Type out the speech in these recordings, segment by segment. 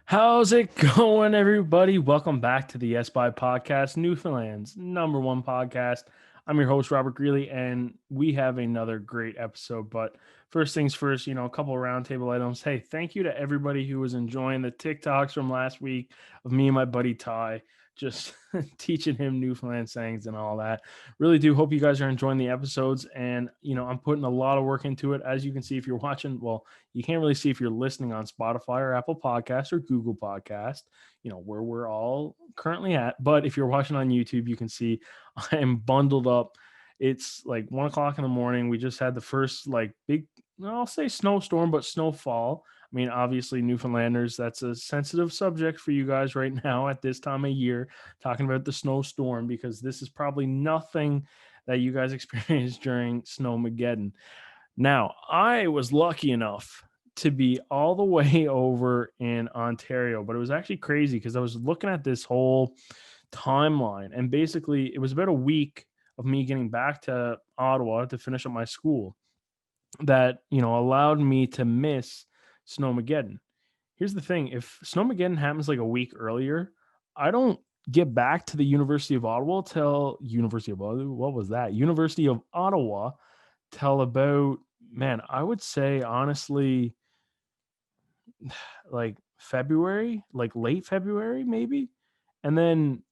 How's it going, everybody? Welcome back to the YESBY podcast, Newfoundland's #1 podcast. I'm your host, Robert Greeley, and we have another great episode. But first things first, a couple of roundtable items. Hey, thank you to everybody who was enjoying the TikToks from last week of me and my buddy Ty, just teaching him Newfoundland sayings and all that. Really do hope you guys are enjoying the episodes. And, I'm putting a lot of work into it. As you can see, if you're watching, well, you can't really see if you're listening on Spotify or Apple Podcast or Google Podcast, where we're all currently at. But if you're watching on YouTube, you can see I am bundled up. It's like 1 o'clock in the morning. We just had the first big, I'll say snowstorm, but snowfall. I mean, obviously, Newfoundlanders, that's a sensitive subject for you guys right now at this time of year, talking about the snowstorm, because this is probably nothing that you guys experienced during Snowmageddon. Now, I was lucky enough to be all the way over in Ontario, but it was actually crazy because I was looking at this whole timeline, and basically it was about a week of me getting back to Ottawa to finish up my school that, allowed me to miss Snowmageddon. Here's the thing, if Snowmageddon happens like a week earlier, I don't get back to the University of Ottawa till University of what was that? University of Ottawa till about, man, I would say honestly like February, like late February maybe. And then,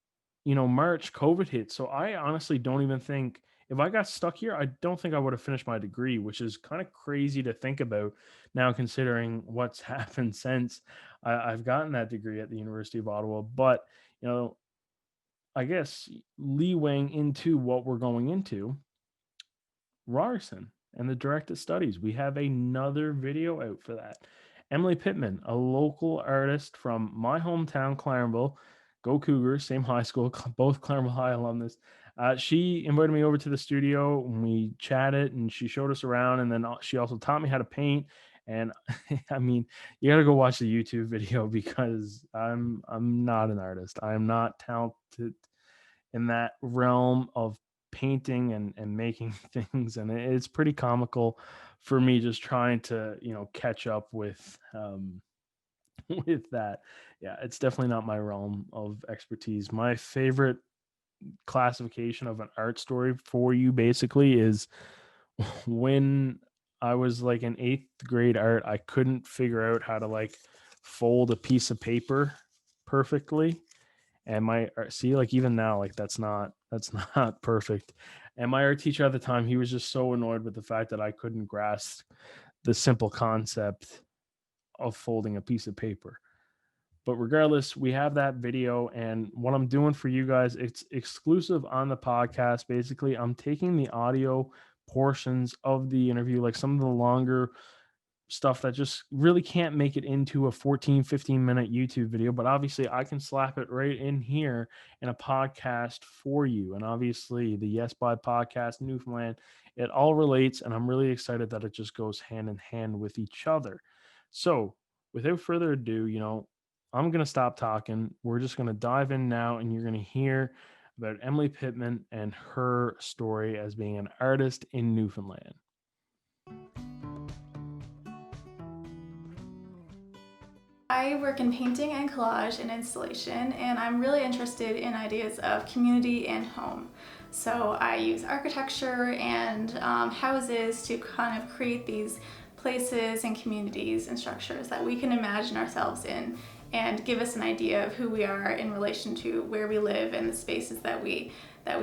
March COVID hit. So I honestly don't even think, if I got stuck here, I don't think I would have finished my degree, which is kind of crazy to think about now, considering what's happened since I've gotten that degree at the University of Ottawa. But, you know, I guess leewaying into what we're going into, Ryerson and the directed studies. We have another video out for that. Emily Pittman, a local artist from my hometown, Clarenville. Go Cougars, same high school, both Clarenville High alumnus. She invited me over to the studio and we chatted and she showed us around. And then she also taught me how to paint. And I mean, you got to go watch the YouTube video because I'm not an artist. I am not talented in that realm of painting and making things, and it's pretty comical for me just trying to catch up with with that. Yeah, it's definitely not my realm of expertise. My favorite classification of an art story for you basically is when I was like in 8th grade art, I couldn't figure out how to fold a piece of paper perfectly. And my see, like even now, like that's not perfect. And my art teacher at the time, he was just so annoyed with the fact that I couldn't grasp the simple concept of folding a piece of paper. But regardless, we have that video, and what I'm doing for you guys, it's exclusive on the podcast. Basically, I'm taking the audio portions of the interview, like some of the longer stuff that just really can't make it into a 14-15 minute YouTube video, but obviously I can slap it right in here in a podcast for you. And obviously the YESBY podcast, Newfoundland, it all relates, and I'm really excited that it just goes hand in hand with each other. So without further ado, I'm going to stop talking. We're just going to dive in now, and you're going to hear about Emily Pittman and her story as being an artist in Newfoundland. I work in painting and collage and installation, and I'm really interested in ideas of community and home. So I use architecture and houses to kind of create these places and communities and structures that we can imagine ourselves in and give us an idea of who we are in relation to where we live and the spaces that we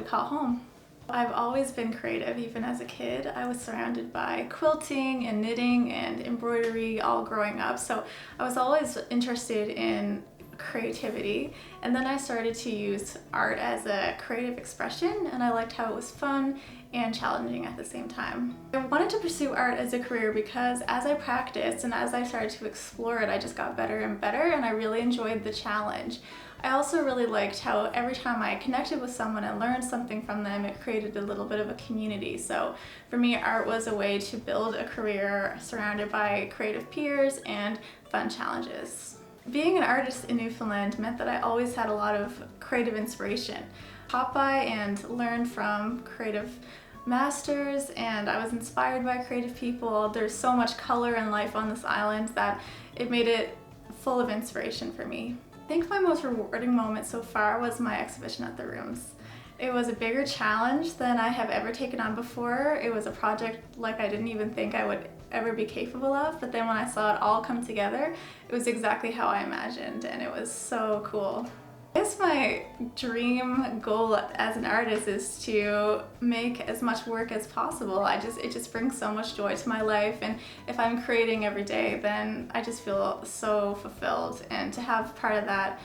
call home. I've always been creative, even as a kid. I was surrounded by quilting and knitting and embroidery all growing up, so I was always interested in creativity. And then I started to use art as a creative expression, and I liked how it was fun and challenging at the same time. I wanted to pursue art as a career because as I practiced and as I started to explore it, I just got better and better, and I really enjoyed the challenge. I also really liked how every time I connected with someone and learned something from them, it created a little bit of a community. So for me, art was a way to build a career surrounded by creative peers and fun challenges. Being an artist in Newfoundland meant that I always had a lot of creative inspiration. Taught by and learned from creative masters, and I was inspired by creative people. There's so much color and life on this island that it made it full of inspiration for me. I think my most rewarding moment so far was my exhibition at the Rooms. It was a bigger challenge than I have ever taken on before. It was a project like I didn't even think I would ever be capable of, but then when I saw it all come together, it was exactly how I imagined, and it was so cool. I guess my dream goal as an artist is to make as much work as possible. It just brings so much joy to my life, and if I'm creating every day, then I just feel so fulfilled, and to have part of that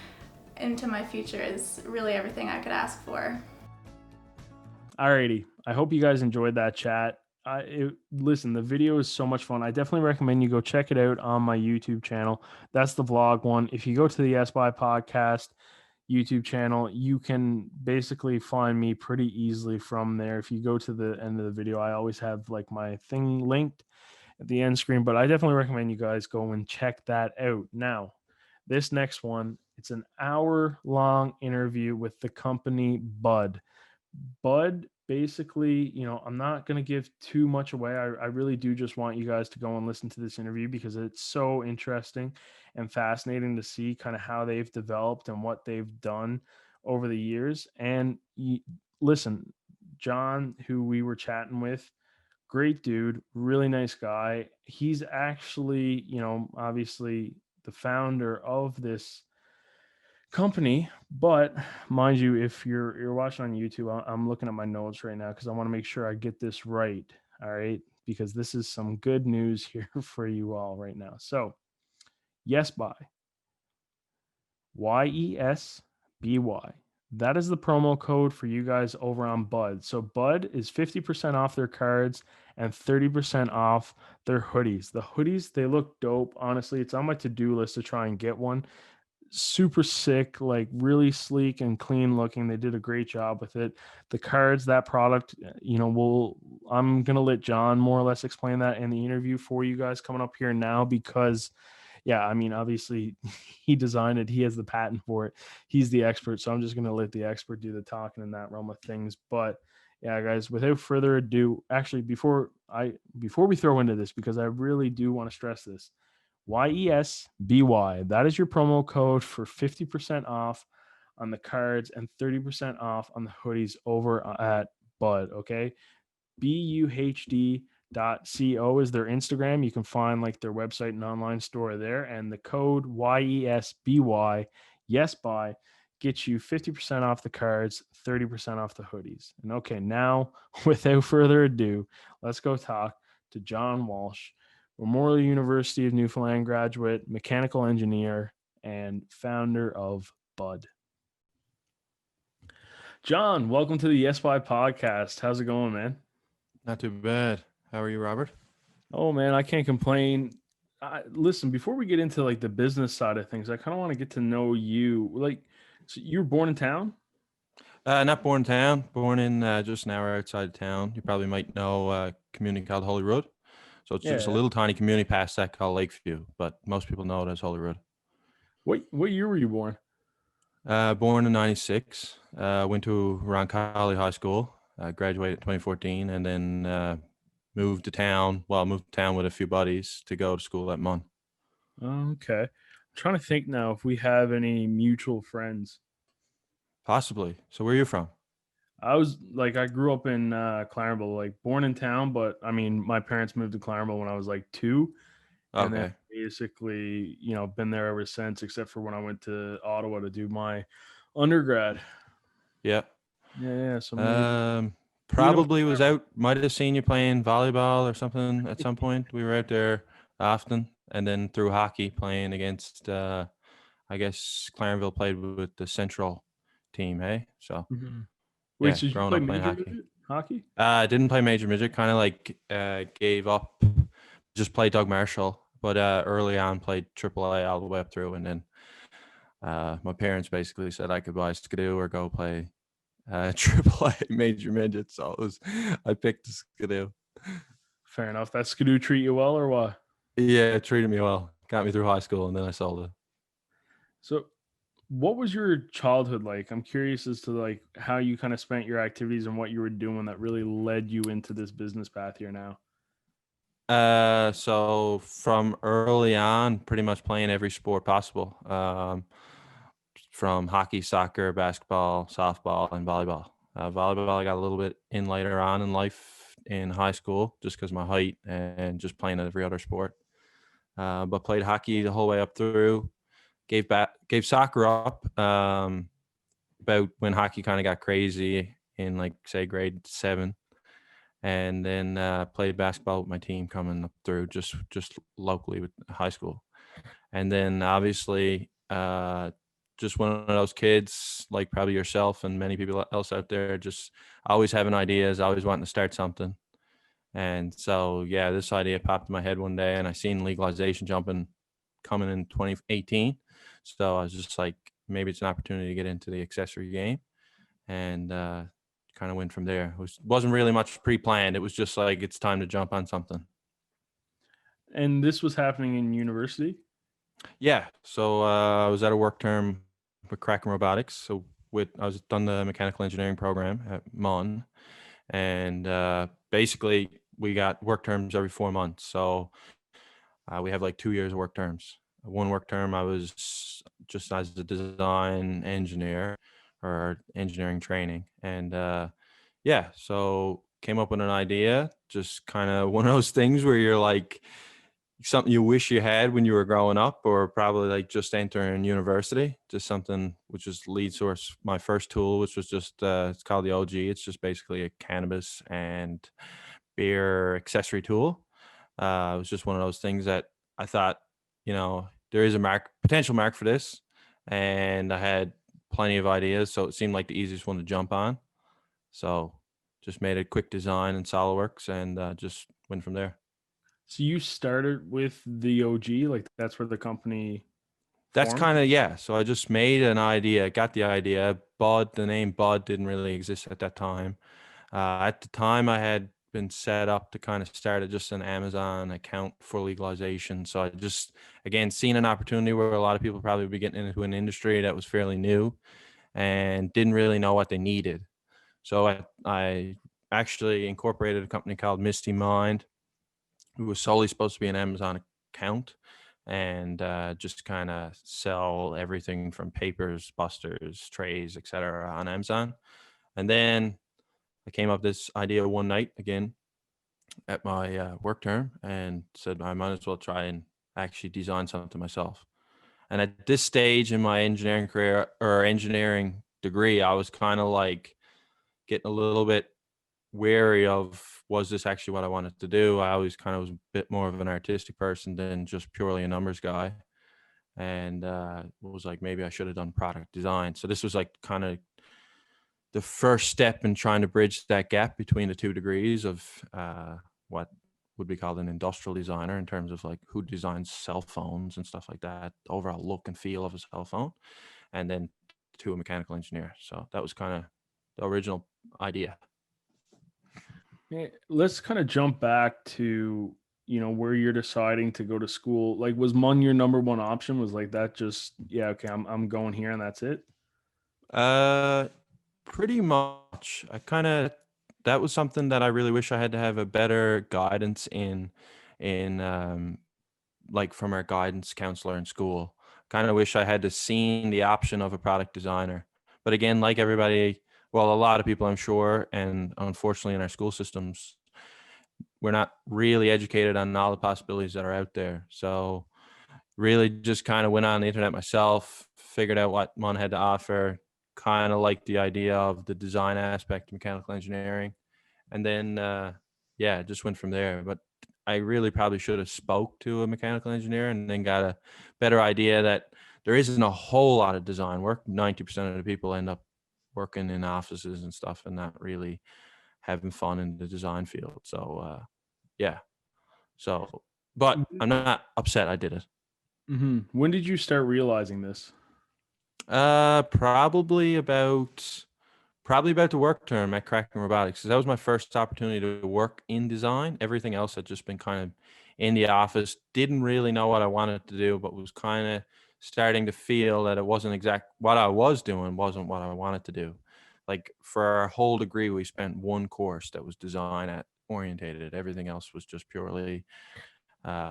into my future is really everything I could ask for. Alrighty. I hope you guys enjoyed that chat. Listen, the video is so much fun. I definitely recommend you go check it out on my YouTube channel. That's the vlog one. If you go to the YESBY podcast YouTube channel, you can basically find me pretty easily from there. If you go to the end of the video, I always have like my thing linked at the end screen, but I definitely recommend you guys go and check that out. Now, this next one, it's an hour-long interview with the company Buhd. Buhd, basically, I'm not going to give too much away. I really do just want you guys to go and listen to this interview because it's so interesting and fascinating to see kind of how they've developed and what they've done over the years. And listen, John, who we were chatting with, great dude, really nice guy. He's actually, obviously the founder of this company, but mind you, if you're watching on YouTube, I'm looking at my notes right now because I want to make sure I get this right. All right, because this is some good news here for you all right now. So YESBY, YESBY. That is the promo code for you guys over on Buhd. So Buhd is 50% off their cards and 30% off their hoodies. The hoodies, they look dope. Honestly, it's on my to-do list to try and get one. Super sick, like really sleek and clean looking. They did a great job with it. The cards, that product, I'm gonna let John more or less explain that in the interview for you guys coming up here now, because yeah, I mean, obviously he designed it, he has the patent for it, he's the expert, so I'm just gonna let the expert do the talking in that realm of things. But yeah, guys, without further ado, actually, before we throw into this, because I really do want to stress this, YESBY. That is your promo code for 50% off on the cards and 30% off on the hoodies over at Buhd. Okay. BUHD.co is their Instagram. You can find like their website and online store there. And the code YESBY, YESBY, gets you 50% off the cards, 30% off the hoodies. And okay, now without further ado, let's go talk to John Walsh, Memorial University of Newfoundland graduate, mechanical engineer, and founder of Buhd. John, welcome to the YESBY podcast. How's it going, man? Not too bad. How are you, Robert? Oh, man, I can't complain. Listen, before we get into like the business side of things, I kind of want to get to know you. Like, so you were born in town? Not born in town. Born in just an hour outside of town. You probably might know a community called Holyrood. So it's just a Yeah. little tiny community past that called Lakeview, but most people know it as Holyrood. What year were you born? Born in '96. Went to Roncalli High School. Graduated in 2014, and then moved to town. Well, moved to town with a few buddies to go to school at Munn. Okay. I'm trying to think now if we have any mutual friends. Possibly. So where are you from? I grew up in Claremont, like born in town, but I mean, my parents moved to Claremont when I was like 2, and then Okay. basically, been there ever since, except for when I went to Ottawa to do my undergrad. Yeah. Yeah, so maybe we don't. Probably was out. Might have seen you playing volleyball or something at some point. We were out there often, and then through hockey playing against. I guess Clarenville played with the Central team. Hey, so Mhm. Wait, yeah, so did you growing play up playing major hockey. midget hockey? Didn't play major midget. Kind of like gave up. Just played Doug Marshall, but early on played AAA all the way up through, and then my parents basically said I could buy Skidoo or go play AAA major midget. So I picked the Skidoo. Fair enough. That Skidoo treat you well or what? Yeah, it treated me well. Got me through high school, and then I sold it. So, what was your childhood like? I'm curious as to like how you kind of spent your activities and what you were doing that really led you into this business path here now. So from early on, pretty much playing every sport possible, from hockey, soccer, basketball, softball, and volleyball. Volleyball, I got a little bit in later on in life in high school, just because my height and just playing every other sport. But played hockey the whole way up through. Gave soccer up about when hockey kind of got crazy in like say grade 7, and then played basketball with my team coming up through just locally with high school. And then obviously just one of those kids like probably yourself and many people else out there, just always having ideas, always wanting to start something. And so yeah, this idea popped in my head one day, and I seen legalization coming in 2018. So I was just like, maybe it's an opportunity to get into the accessory game, and kind of went from there. Wasn't really much pre-planned. It was just like, it's time to jump on something. And this was happening in university? Yeah. So I was at a work term with Kraken Robotics. So I was done the mechanical engineering program at MUN, and basically we got work terms every 4 months. So we have like 2 years of work terms. One work term I was just as a design engineer or engineering training, and yeah, so came up with an idea, just kind of one of those things where you're like, something you wish you had when you were growing up, or probably like just entering university, just something which is lead source. My first tool, which was just, it's called the OG. It's just basically a cannabis and beer accessory tool. It was just one of those things that I thought, there is a potential market for this. And I had plenty of ideas. So it seemed like the easiest one to jump on. So just made a quick design in SolidWorks, and just went from there. So you started with the OG, like that's where the company That's formed? kind of, yeah. So I just made an idea, got the idea. The name Buhd didn't really exist at that time. At the time, I had been set up to kind of start just an Amazon account for legalization. So I just, again, seen an opportunity where a lot of people probably would be getting into an industry that was fairly new and didn't really know what they needed. So I actually incorporated a company called Misty Mind, who was solely supposed to be an Amazon account, and just kind of sell everything from papers, busters, trays, etc. on Amazon. And then I came up with this idea one night again at my work term, and said I might as well try and actually design something myself. And at this stage in my engineering career or engineering degree, I was kind of like getting a little bit wary of, was this actually what I wanted to do? I always kind of was a bit more of an artistic person than just purely a numbers guy. And was like, maybe I should have done product design. So this was like kind of the first step in trying to bridge that gap between the 2 degrees of what would be called an industrial designer, in terms of like who designs cell phones and stuff like that, the overall look and feel of a cell phone, and then to a mechanical engineer. So that was kind of the original idea. Yeah, let's kind of jump back to, where you're deciding to go to school. Like, was MUN your number one option? Was like that just, yeah, okay, I'm going here and that's it? Uh, Pretty much. That was something that I really wish I had to have a better guidance in like from our guidance counselor in school. Kind of wish I had to seen the option of a product designer. But again, like everybody, well, a lot of people, I'm sure, and unfortunately in our school systems, we're not really educated on all the possibilities that are out there. So really just kind of went on the internet myself, figured out what MUN had to offer, kind of liked the idea of the design aspect of mechanical engineering. And then, yeah, just went from there. But I really probably should have spoke to a mechanical engineer and then got a better idea that there isn't a whole lot of design work. 90% of the people end up working in offices and stuff and not really having fun in the design field. So, yeah. So, but I'm not upset I did it. When did you start realizing this? Probably about the work term at Kraken Robotics, 'cause that was my first opportunity to work in design. Everything else had just been kind of in the office. Didn't really know what I wanted to do, but was kind of starting to feel that it wasn't exact what I was doing wasn't what I wanted to do. Like for our whole degree, we spent one course that was design at orientated. Everything else was just purely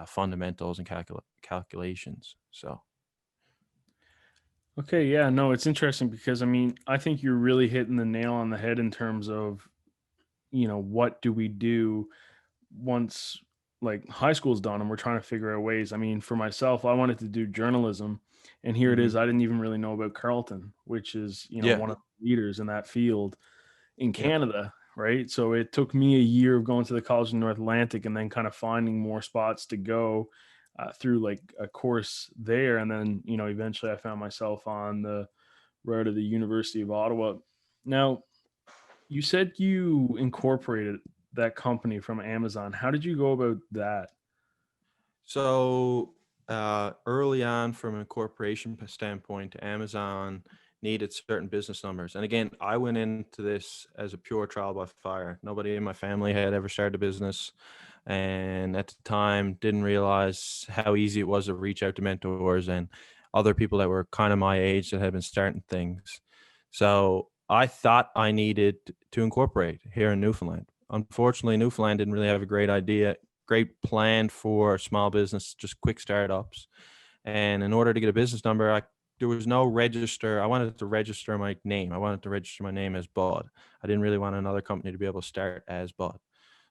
fundamentals and calculations. So Okay, yeah, no, it's interesting because I mean, I think you're really hitting the nail on the head in terms of, what do we do once like high school's done and we're trying to figure out ways. I mean, for myself, I wanted to do journalism, and here it hmm is. I didn't even really know about Carleton, which is, yeah, one of the leaders in that field in yeah. Canada, right? So it took me a year of going to the College of North Atlantic and then kind of finding more spots to go through like a course there. And then, eventually I found myself on the road to the University of Ottawa. Now, you said you incorporated that company from Amazon. How did you go about that? So early on, from a corporation standpoint, Amazon needed certain business numbers. And again, I went into this as a pure trial by fire. Nobody in my family had ever started a business. And at the time, didn't realize how easy it was to reach out to mentors and other people that were kind of my age that had been starting things. So I thought I needed to incorporate here in Newfoundland. Unfortunately, Newfoundland didn't really have a great plan for small business, just quick startups. And in order to get a business number, there was no register. I wanted to register my name. I wanted to register my name as Buhd. I didn't really want another company to be able to start as Buhd.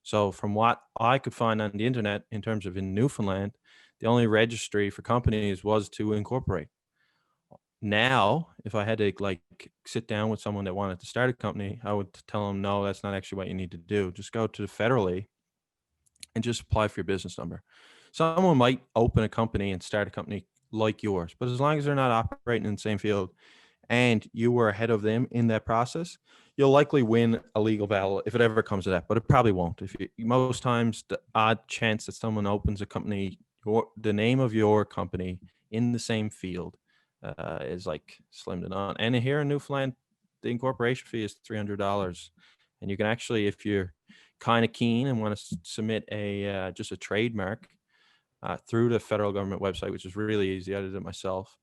So from what I could find on the internet, in terms of in Newfoundland, the only registry for companies was to incorporate. Now, if I had to like sit down with someone that wanted to start a company, I would tell them, no, that's not actually what you need to do. Just go to the federally and just apply for your business number. Someone might open a company and start a company like yours, but as long as they're not operating in the same field and you were ahead of them in that process, you'll likely win a legal battle if it ever comes to that. But it probably won't. If you, most times, the odd chance that someone opens a company, the name of your company in the same field is like slim to none. And here in Newfoundland, the incorporation fee is $300, and you can actually, if you're kind of keen and want to submit a just a trademark through the federal government website, which is really easy. I did it myself.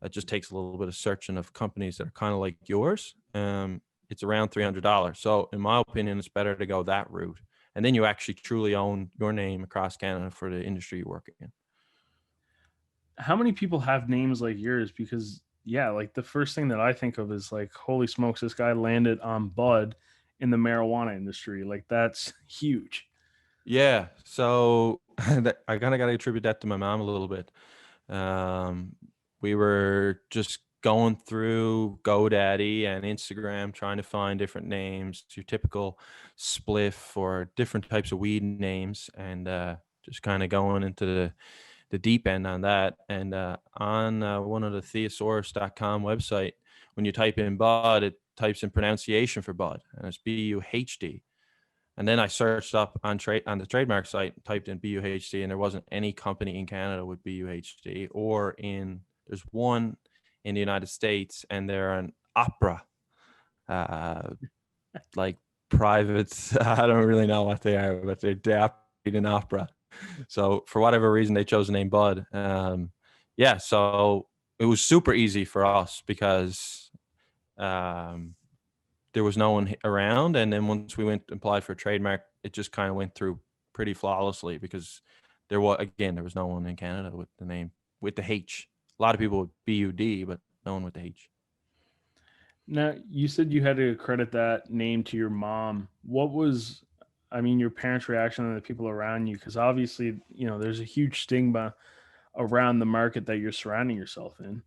It just takes a little bit of searching of companies that are kind of like yours. It's around $300. So in my opinion, it's better to go that route. And then you actually truly own your name across Canada for the industry you work in. How many people have names like yours? Because yeah, like the first thing that I think of is like, holy smokes, this guy landed on Bud in the marijuana industry. Like that's huge. Yeah. So I kind of got to attribute that to my mom a little bit. Um, we were just going through GoDaddy and Instagram trying to find different names, your typical spliff or different types of weed names, and just kind of going into the deep end on that. And on one of the thesaurus.com website, when you type in Bud, it types in pronunciation for Bud, and it's Buhd. And then I searched up on the trademark site, typed in BUHD, and there wasn't any company in Canada with BUHD, or there's one in the United States, and they're an opera, uh, like private. I don't really know what they are, but they're operating opera. So for whatever reason, they chose the name Bud. Yeah, so it was super easy for us because um, there was no one around. And then once we went and applied for a trademark, it just kind of went through pretty flawlessly because there was no one in Canada with the name, with the H. A lot of people with BUD, but no one with the H. Now, you said you had to credit that name to your mom. What was, I mean, your parents' reaction and the people around you? Because obviously, there's a huge stigma around the market that you're surrounding yourself in.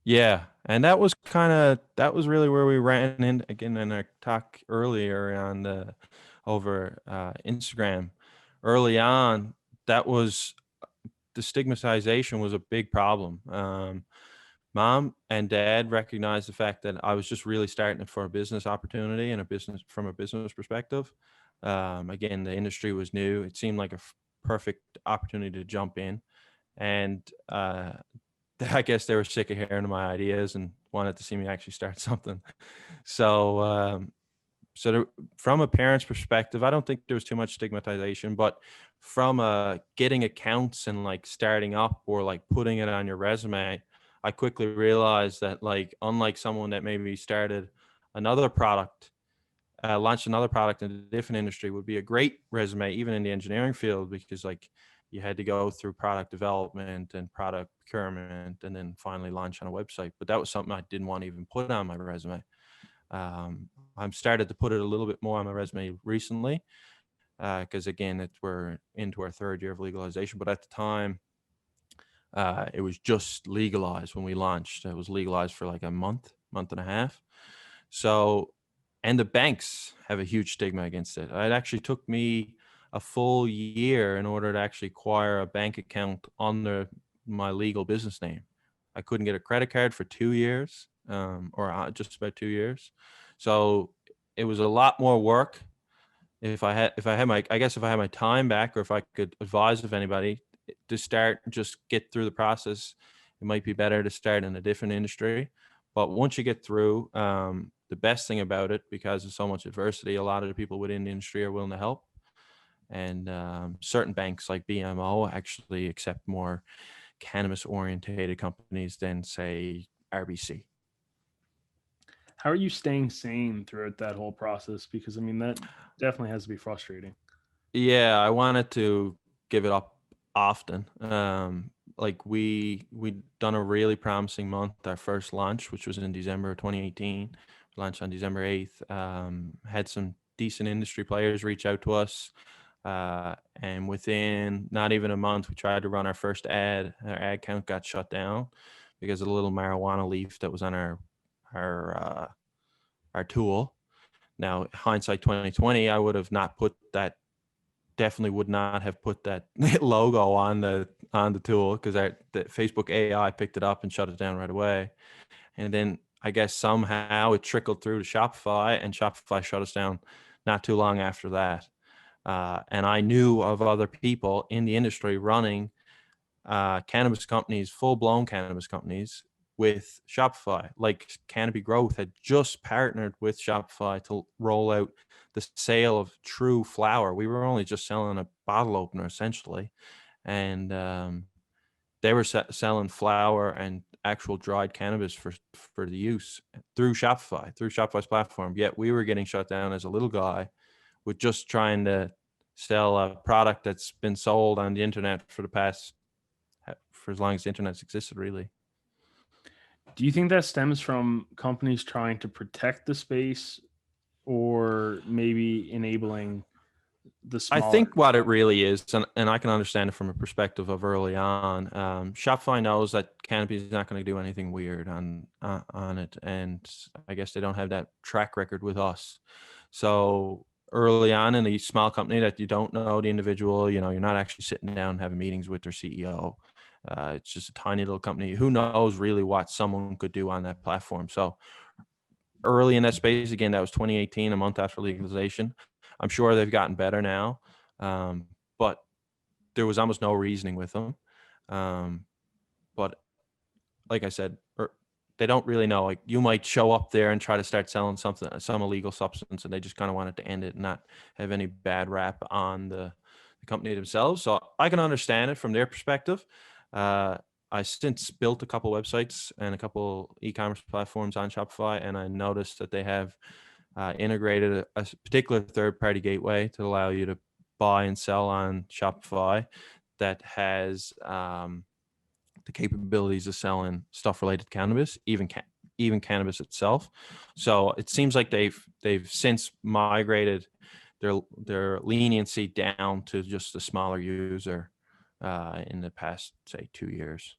Yeah. And that was really where we ran in again in our talk earlier on over Instagram. Early on, that was the stigmatization was a big problem. Mom and dad recognized the fact that I was just really starting for a business opportunity and from a business perspective. Again, the industry was new. It seemed like a perfect opportunity to jump in. And I guess they were sick of hearing my ideas and wanted to see me actually start something. So, from a parent's perspective, I don't think there was too much stigmatization, but from getting accounts and like starting up or like putting it on your resume, I quickly realized that like unlike someone that maybe started another product launch another product in a different industry would be a great resume, even in the engineering field, because like you had to go through product development and product procurement and then finally launch on a website. But that was something I didn't want to even put on my resume. I'm started to put it a little bit more on my resume recently, because again, we're into our third year of legalization. But at the time, it was just legalized when we launched. It was legalized for like a month and a half. So, and the banks have a huge stigma against it. It actually took me a full year in order to actually acquire a bank account under my legal business name. I couldn't get a credit card for 2 years, or just about 2 years. So it was a lot more work. If I had my, I guess if I had my time back, or if I could advise of anybody to start, just get through the process, it might be better to start in a different industry. But once you get through, the best thing about it, because of so much adversity, a lot of the people within the industry are willing to help. And certain banks like BMO actually accept more cannabis orientated companies than, say, RBC. How are you staying sane throughout that whole process? Because I mean, that definitely has to be frustrating. Yeah, I wanted to give it up often. Like we done a really promising month, our first launch, which was in December of 2018. We launched on December 8th. Had some decent industry players reach out to us. And within not even a month, we tried to run our first ad. Our ad count got shut down because of the little marijuana leaf that was on our our tool. Now, hindsight 2020, I would have not put that, definitely would not have put that logo on the tool, because the Facebook AI picked it up and shut it down right away. And then I guess somehow it trickled through to Shopify, and Shopify shut us down not too long after that. And I knew of other people in the industry running cannabis companies, full-blown cannabis companies with Shopify. Like Canopy Growth had just partnered with Shopify to roll out the sale of true flower. We were only just selling a bottle opener essentially, and they were selling flower and actual dried cannabis for the use through Shopify, through Shopify's platform. Yet we were getting shut down as a little guy with just trying to sell a product that's been sold on the internet for as long as the internet's existed, really. Do you think that stems from companies trying to protect the space, or maybe enabling the I smaller? think what it really is, and I can understand it from a perspective of early on. Shopify knows that Canopy is not going to do anything weird on it, and I guess they don't have that track record with us. So early on in a small company that you don't know the individual, you're not actually sitting down and having meetings with their CEO. It's just a tiny little company. Who knows really what someone could do on that platform? So early in that space, again, that was 2018, a month after legalization. I'm sure they've gotten better now, but there was almost no reasoning with them. But like I said, they don't really know. Like you might show up there and try to start selling some illegal substance, and they just kind of wanted to end it and not have any bad rap on the company themselves. So I can understand it from their perspective. I since built a couple websites and a couple e-commerce platforms on Shopify, and I noticed that they have integrated a particular third-party gateway to allow you to buy and sell on Shopify that has the capabilities of selling stuff related to cannabis, even cannabis itself. So it seems like they've since migrated their leniency down to just a smaller user in the past, say, 2 years.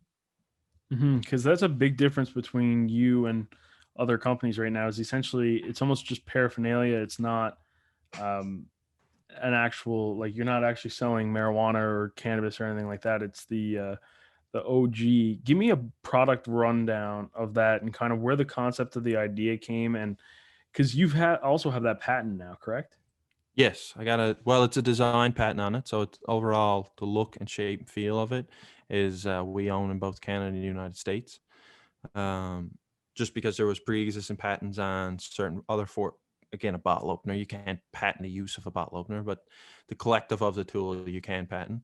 Because that's a big difference between you and other companies right now. Is essentially it's almost just paraphernalia. It's not um, an actual, like, you're not actually selling marijuana or cannabis or anything like that. It's the OG. Give me a product rundown of that and kind of where the concept of the idea came, and because you've had also have that patent now, correct? Yes, it's a design patent on it. So it's overall the look and shape and feel of it is we own in both Canada and the United States. Um, just because there was pre-existing patents on certain other again, a bottle opener, you can't patent the use of a bottle opener, but the collective of the tool you can patent.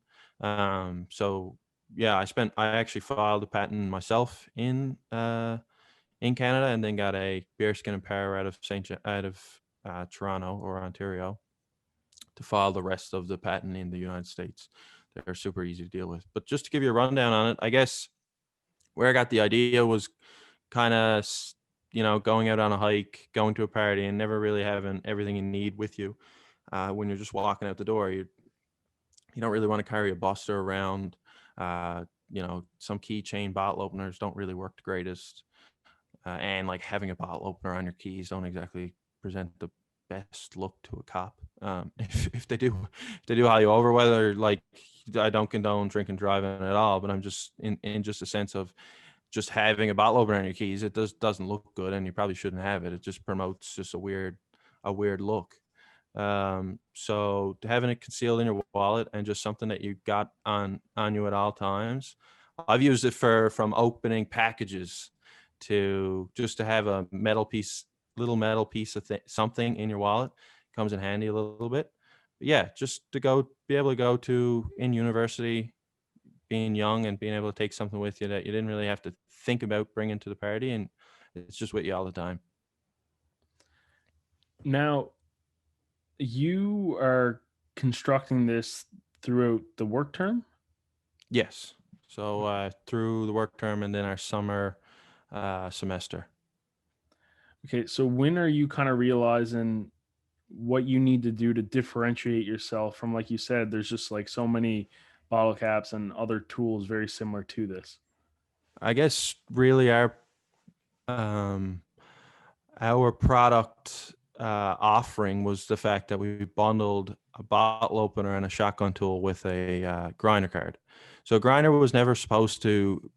So yeah, I actually filed a patent myself in Canada, and then got a bearskin and power out of Toronto or Ontario to file the rest of the patent in the United States. They're super easy to deal with. But just to give you a rundown on it, I guess where I got the idea was kind of, going out on a hike, going to a party, and never really having everything you need with you. When you're just walking out the door, you don't really want to carry a buster around. Some keychain bottle openers don't really work the greatest, and like having a bottle opener on your keys don't exactly present the best look to a cop. If they do, haul you over, whether like I don't condone drinking driving at all, but I'm just in just a sense of just having a bottle opener on your keys, it doesn't look good, and you probably shouldn't have it. It just promotes just a weird look. So having it concealed in your wallet and just something that you got on you at all times. I've used it from opening packages to just to have a little metal piece of something in your wallet. Comes in handy a little bit. But yeah, just to be able to go to in university, being young and being able to take something with you that you didn't really have to think about bringing to the party, and it's just with you all the time. Now, you are constructing this throughout the work term? Yes. So through the work term and then our summer semester. Okay, so when are you kind of realizing what you need to do to differentiate yourself from, like you said, there's just like so many bottle caps and other tools very similar to this? I guess really um, our product offering was the fact that we bundled a bottle opener and a shotgun tool with a grinder card. So a grinder was never supposed to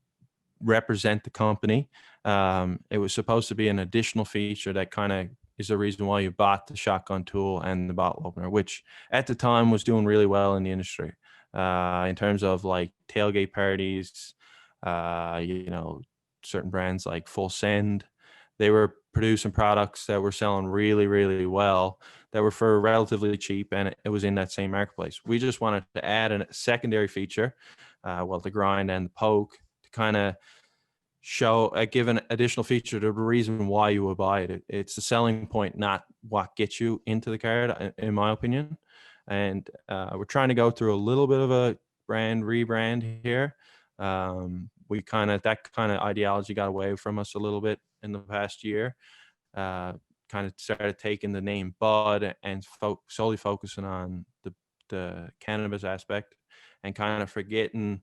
represent the company. It was supposed to be an additional feature that kind of is the reason why you bought the shotgun tool and the bottle opener, which at the time was doing really well in the industry in terms of like tailgate parties, certain brands like Full Send. They were producing products that were selling really, really well that were for relatively cheap, and it was in that same marketplace. We just wanted to add a secondary feature, the grind and the poke, to kind of give an additional feature to the reason why you would buy it. It's the selling point, not what gets you into the card, in my opinion. And we're trying to go through a little bit of a rebrand here. That kind of ideology got away from us a little bit in the past year. Kind of started taking the name Buhd and solely focusing on the cannabis aspect, and kind of forgetting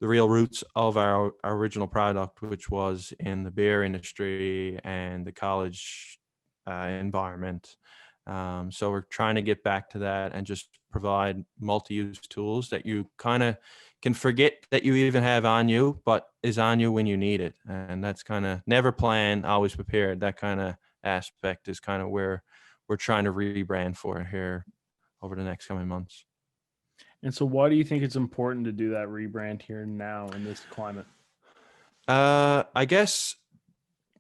the real roots of our original product, which was in the beer industry and the college environment. So we're trying to get back to that and just provide multi-use tools that you kind of can forget that you even have on you, but is on you when you need it. And that's kind of never planned, always prepared. That kind of aspect is kind of where we're trying to rebrand for here over the next coming months. And so why do you think it's important to do that rebrand here now in this climate? I guess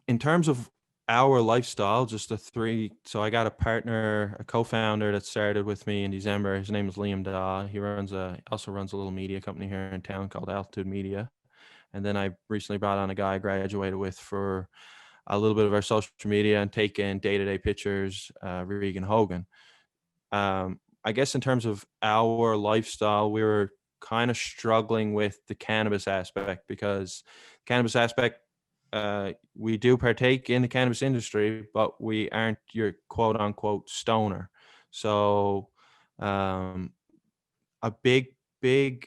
in terms of our lifestyle, just so I got a partner, a co-founder that started with me in December. His name is Liam Daw. He also runs a little media company here in town called Altitude Media. And then I recently brought on a guy I graduated with for a little bit of our social media and taking day-to-day pictures, Regan Hogan. I guess in terms of our lifestyle, we were kind of struggling with the cannabis aspect, because we do partake in the cannabis industry, but we aren't your quote unquote stoner. So a big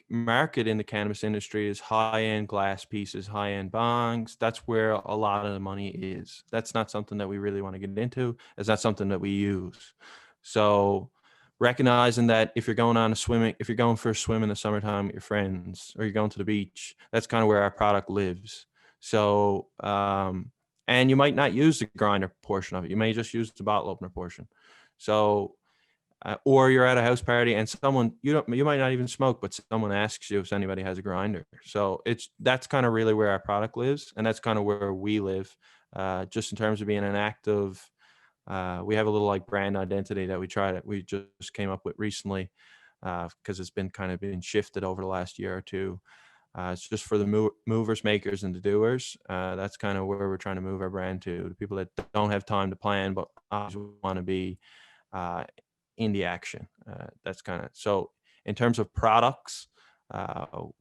market in the cannabis industry is high-end glass pieces, high-end bongs. That's where a lot of the money is. That's not something that we really want to get into. It's not something that we use. So recognizing that if you're going for a swim in the summertime with your friends, or you're going to the beach, that's kind of where our product lives. So and you might not use the grinder portion of it. You may just use the bottle opener portion. So or you're at a house party and you might not even smoke, but someone asks you if anybody has a grinder. So that's kind of really where our product lives, and that's kind of where we live. Just in terms of being an active, we have a little like brand identity that we just came up with recently, because it's been shifted over the last year or two. It's just for the movers, makers, and the doers. That's kind of where we're trying to move our brand to, the people that don't have time to plan but always want to be uh, in the action. That's kind of so. In terms of products,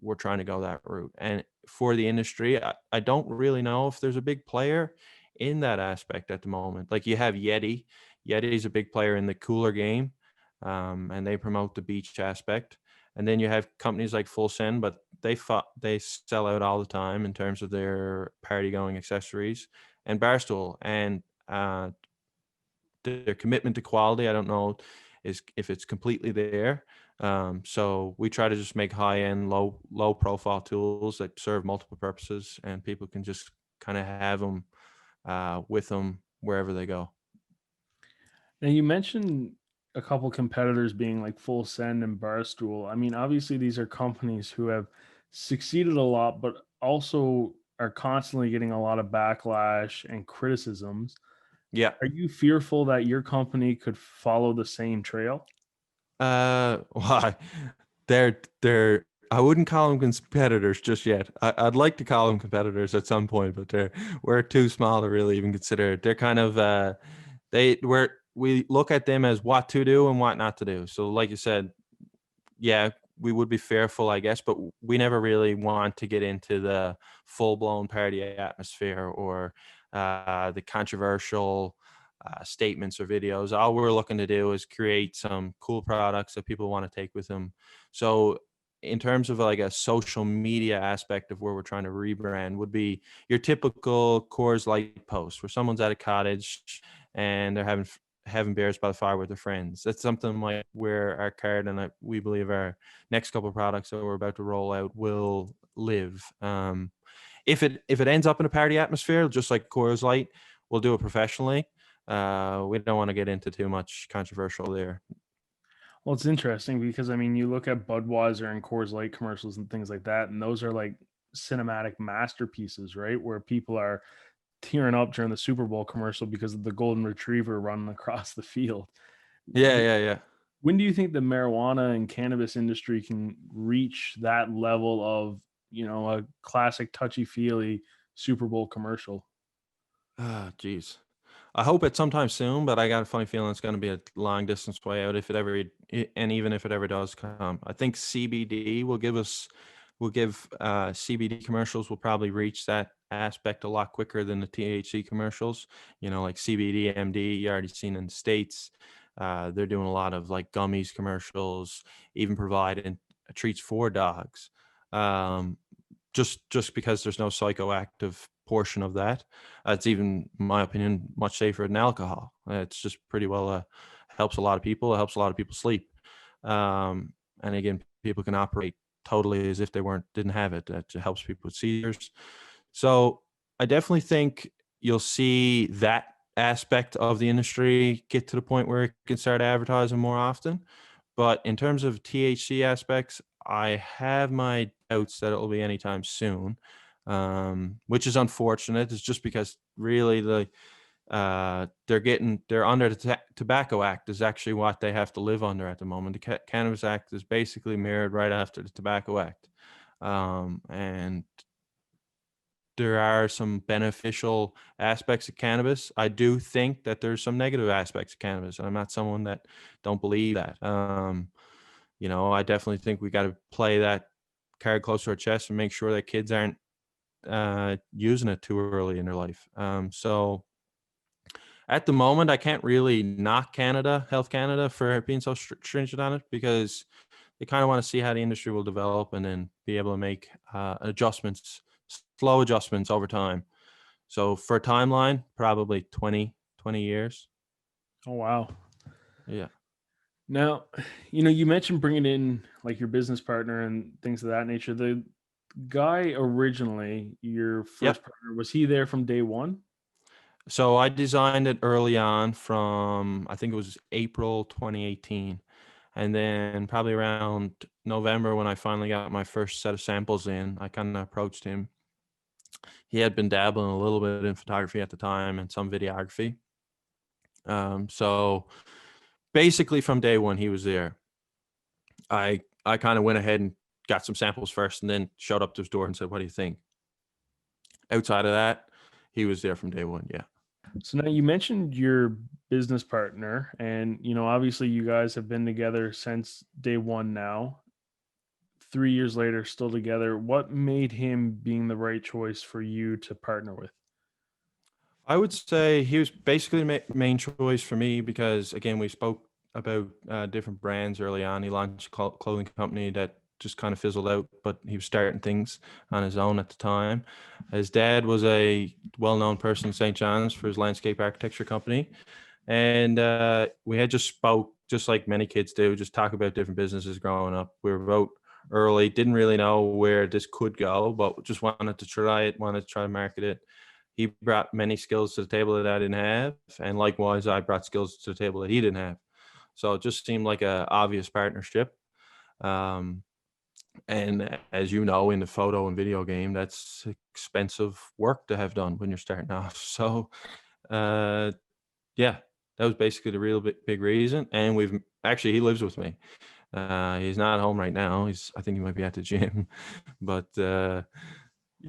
we're trying to go that route. And for the industry, I don't really know if there's a big player in that aspect at the moment. Like you have Yeti. Yeti is a big player in the cooler game, and they promote the beach aspect. And then you have companies like Full Send, but they sell out all the time in terms of their party going accessories, and Barstool, and their commitment to quality. I don't know is if it's completely there. So we try to just make high end, low profile tools that serve multiple purposes, and people can just kind of have them with them wherever they go. Now you mentioned a couple competitors being like Full Send and Barstool. I mean, obviously these are companies who have succeeded a lot, but also are constantly getting a lot of backlash and criticisms. Yeah. Are you fearful that your company could follow the same trail? Why? They're. I wouldn't call them competitors just yet. I'd like to call them competitors at some point, but we're too small to really even consider it. They're kind of we look at them as what to do and what not to do. So, like you said, yeah, we would be fearful, I guess, but we never really want to get into the full blown party atmosphere or the controversial statements or videos. All we're looking to do is create some cool products that people want to take with them. So, in terms of like a social media aspect of where we're trying to rebrand, would be your typical Coors Light post where someone's at a cottage and they're having beers by the fire with their friends. That's something like where our card and we believe our next couple of products that we're about to roll out will live. If it ends up in a party atmosphere, just like Coors Light, we'll do it professionally. We don't want to get into too much controversial there. Well, it's interesting because I mean, you look at Budweiser and Coors Light commercials and things like that, and those are like cinematic masterpieces, right? Where people are tearing up during the Super Bowl commercial because of the golden retriever running across the field. Yeah, yeah, yeah. When do you think the marijuana and cannabis industry can reach that level of, a classic touchy feely Super Bowl commercial? Ah, geez. I hope it's sometime soon, but I got a funny feeling it's going to be a long distance way out if it ever, and even if it ever does come. I think CBD will give CBD commercials will probably reach that aspect a lot quicker than the THC commercials. Like CBD MD, you already seen in the States. They're doing a lot of like gummies commercials, even providing treats for dogs. Um, just because there's no psychoactive portion of that. It's even, in my opinion, much safer than alcohol. It's just pretty well helps a lot of people. It helps a lot of people sleep. And again, people can operate totally as if they didn't have it. That helps people with seizures. So I definitely think you'll see that aspect of the industry get to the point where it can start advertising more often. But in terms of THC aspects, I have my doubts that it will be anytime soon, which is unfortunate. It's just because really they're under the Tobacco Act is actually what they have to live under at the moment. The Cannabis Act is basically mirrored right after the Tobacco Act, and there are some beneficial aspects of cannabis. I do think that there's some negative aspects of cannabis, and I'm not someone that don't believe that. I definitely think we got to play that card close to our chest and make sure that kids aren't using it too early in their life. So at the moment, I can't really knock Health Canada, for being so stringent on it, because they kind of want to see how the industry will develop and then be able to make slow adjustments over time. So for a timeline, probably 20 years. Oh, wow. Yeah. Now, you mentioned bringing in like your business partner and things of that nature. The guy originally, your first Yep. partner, was he there from day one? So I designed it early on from, I think it was April 2018. And then probably around November, when I finally got my first set of samples in, I kind of approached him. He had been dabbling a little bit in photography at the time and some videography. So basically from day one, he was there. I kind of went ahead and got some samples first and then showed up to his door and said, "What do you think?" Outside of that, he was there from day one. Yeah. So now you mentioned your business partner, and obviously you guys have been together since day one now. 3 years later, still together. What made him being the right choice for you to partner with? I would say he was basically the main choice for me because, again, we spoke about different brands early on. He launched a clothing company that just kind of fizzled out, but he was starting things on his own at the time. His dad was a well-known person in St. John's for his landscape architecture company. And we had just spoke, just like many kids do, just talk about different businesses growing up. We were both early, didn't really know where this could go, but just wanted to try it, wanted to try to market it. He brought many skills to the table that I didn't have, and likewise, I brought skills to the table that he didn't have. So it just seemed like a obvious partnership. Um, and as you know, in the photo and video game, that's expensive work to have done when you're starting off. So, uh, yeah, that was basically the real big reason. And we've actually, he lives with me. He's not at home right now. I think he might be at the gym, but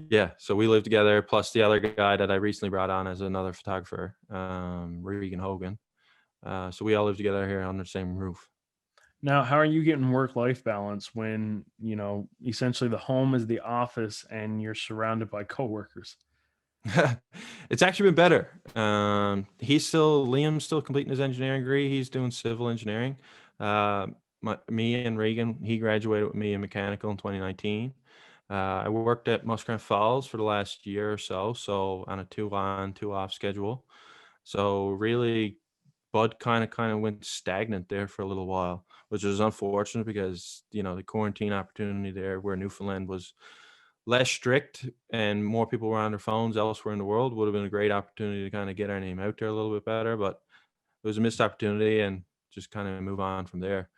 yeah. So we live together. Plus the other guy that I recently brought on as another photographer, Regan Hogan. So we all live together here under the same roof. Now, how are you getting work-life balance when, essentially the home is the office and you're surrounded by coworkers? It's actually been better. Liam's still completing his engineering degree. He's doing civil engineering. Me and Regan, he graduated with me in mechanical in 2019. I worked at Muskrat Falls for the last year or so on a 2-on, 2-off schedule. So really, Bud kind of went stagnant there for a little while, which is unfortunate because the quarantine opportunity there, where Newfoundland was less strict and more people were on their phones elsewhere in the world, would have been a great opportunity to kind of get our name out there a little bit better. But it was a missed opportunity, and just kind of move on from there.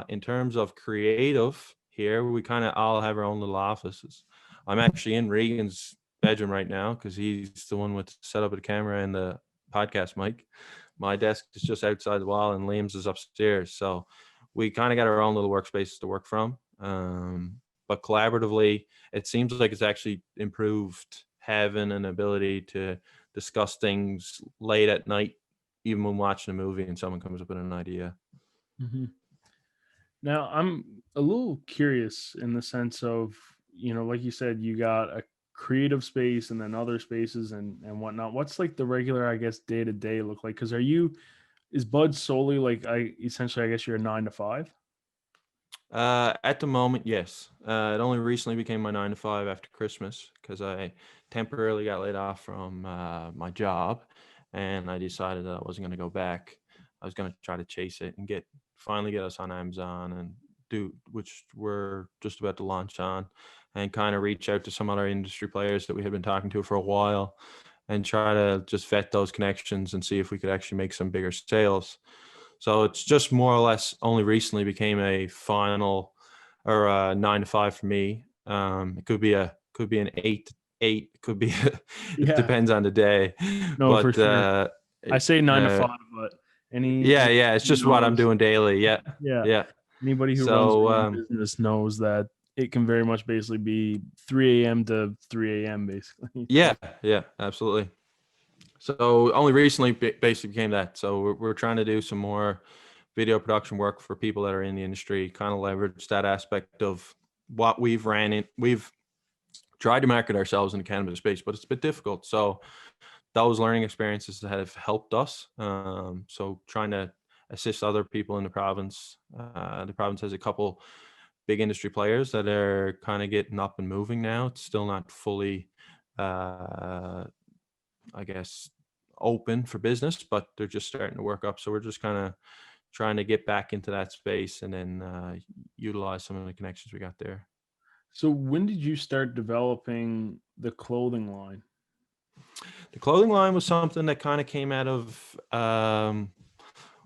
In terms of creative, here we kind of all have our own little offices. I'm actually in Regan's bedroom right now because he's the one with the setup of the camera and the podcast mic. My desk is just outside the wall, and Liam's is upstairs. So we kind of got our own little workspaces to work from. But collaboratively, it seems like it's actually improved having an ability to discuss things late at night, even when watching a movie and someone comes up with an idea. Mhm. Now, I'm a little curious in the sense of, like you said, you got a creative space and then other spaces and whatnot. What's like the regular, I guess, day to day look like? Because is Bud solely like essentially, I guess you're a 9 to 5? At the moment, yes. It only recently became my 9 to 5 after Christmas because I temporarily got laid off from my job, and I decided that I wasn't going to go back. I was going to try to chase it and finally get us on Amazon and which we're just about to launch on, and kind of reach out to some other industry players that we had been talking to for a while, and try to just vet those connections and see if we could actually make some bigger sales. So it's just more or less only recently became a final or a 9 to 5 for me. It could be an 8 to 8. It could be it Yeah, depends on the day, no, for but sure. I say nine to uh, five, but yeah, anybody yeah, it's who just what I'm knows, doing daily. Yeah, yeah, yeah. anybody who runs So their own business knows that it can very much basically be 3 a.m. to 3 a.m. basically. yeah, yeah, absolutely. So only recently basically became that. So we're trying to do some more video production work for people that are in the industry, kind of leverage that aspect of what we've ran in. We've tried to market ourselves in the cannabis space, but it's a bit difficult. So those learning experiences have helped us. So trying to assist other people in the province. The province has a couple big industry players that are kind of getting up and moving now. It's still not fully, I guess, open for business, but they're just starting to work up. So we're just kind of trying to get back into that space and then utilize some of the connections we got there. So when did you start developing the clothing line? The clothing line was something that kind of came out of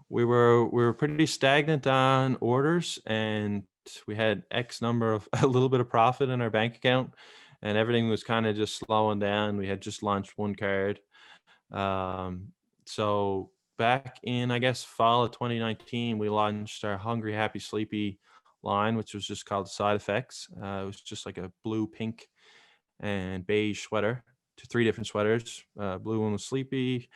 we were pretty stagnant on orders, and we had X number of a little bit of profit in our bank account, and everything was kind of just slowing down. We had just launched one card. So back in, I guess, fall of 2019, we launched our Hungry Happy Sleepy line, which was just called Side Effects. It was just like a blue, pink, and beige sweater. Three different sweaters. Blue one was sleepy,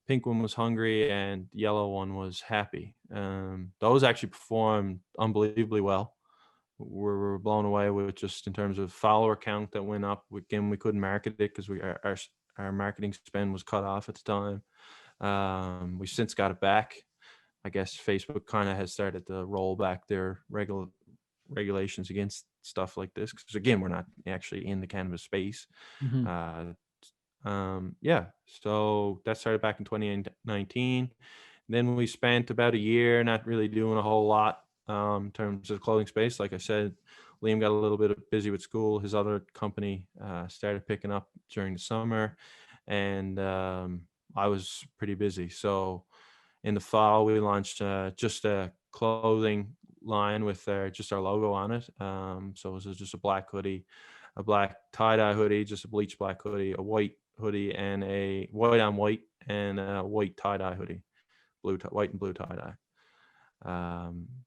pink one was hungry, and yellow one was happy. Those actually performed unbelievably well. We're blown away with just in terms of follower count that went up. Again, we couldn't market it because our marketing spend was cut off at the time. We since got it back. I guess Facebook kind of has started to roll back their regulations against stuff like this because again, we're not actually in the cannabis space. Mhm. Yeah, so that started back in 2019. Then we spent about a year not really doing a whole lot in terms of clothing space. Like I said, Liam got a little bit busy with school. His other company started picking up during the summer, and I was pretty busy. So in the fall, we launched just a clothing line with just our logo on it. So it was just a black hoodie, a black tie-dye hoodie, just a bleach black hoodie, a white hoodie, and a white on white, and a white tie-dye hoodie, white and blue tie-dye.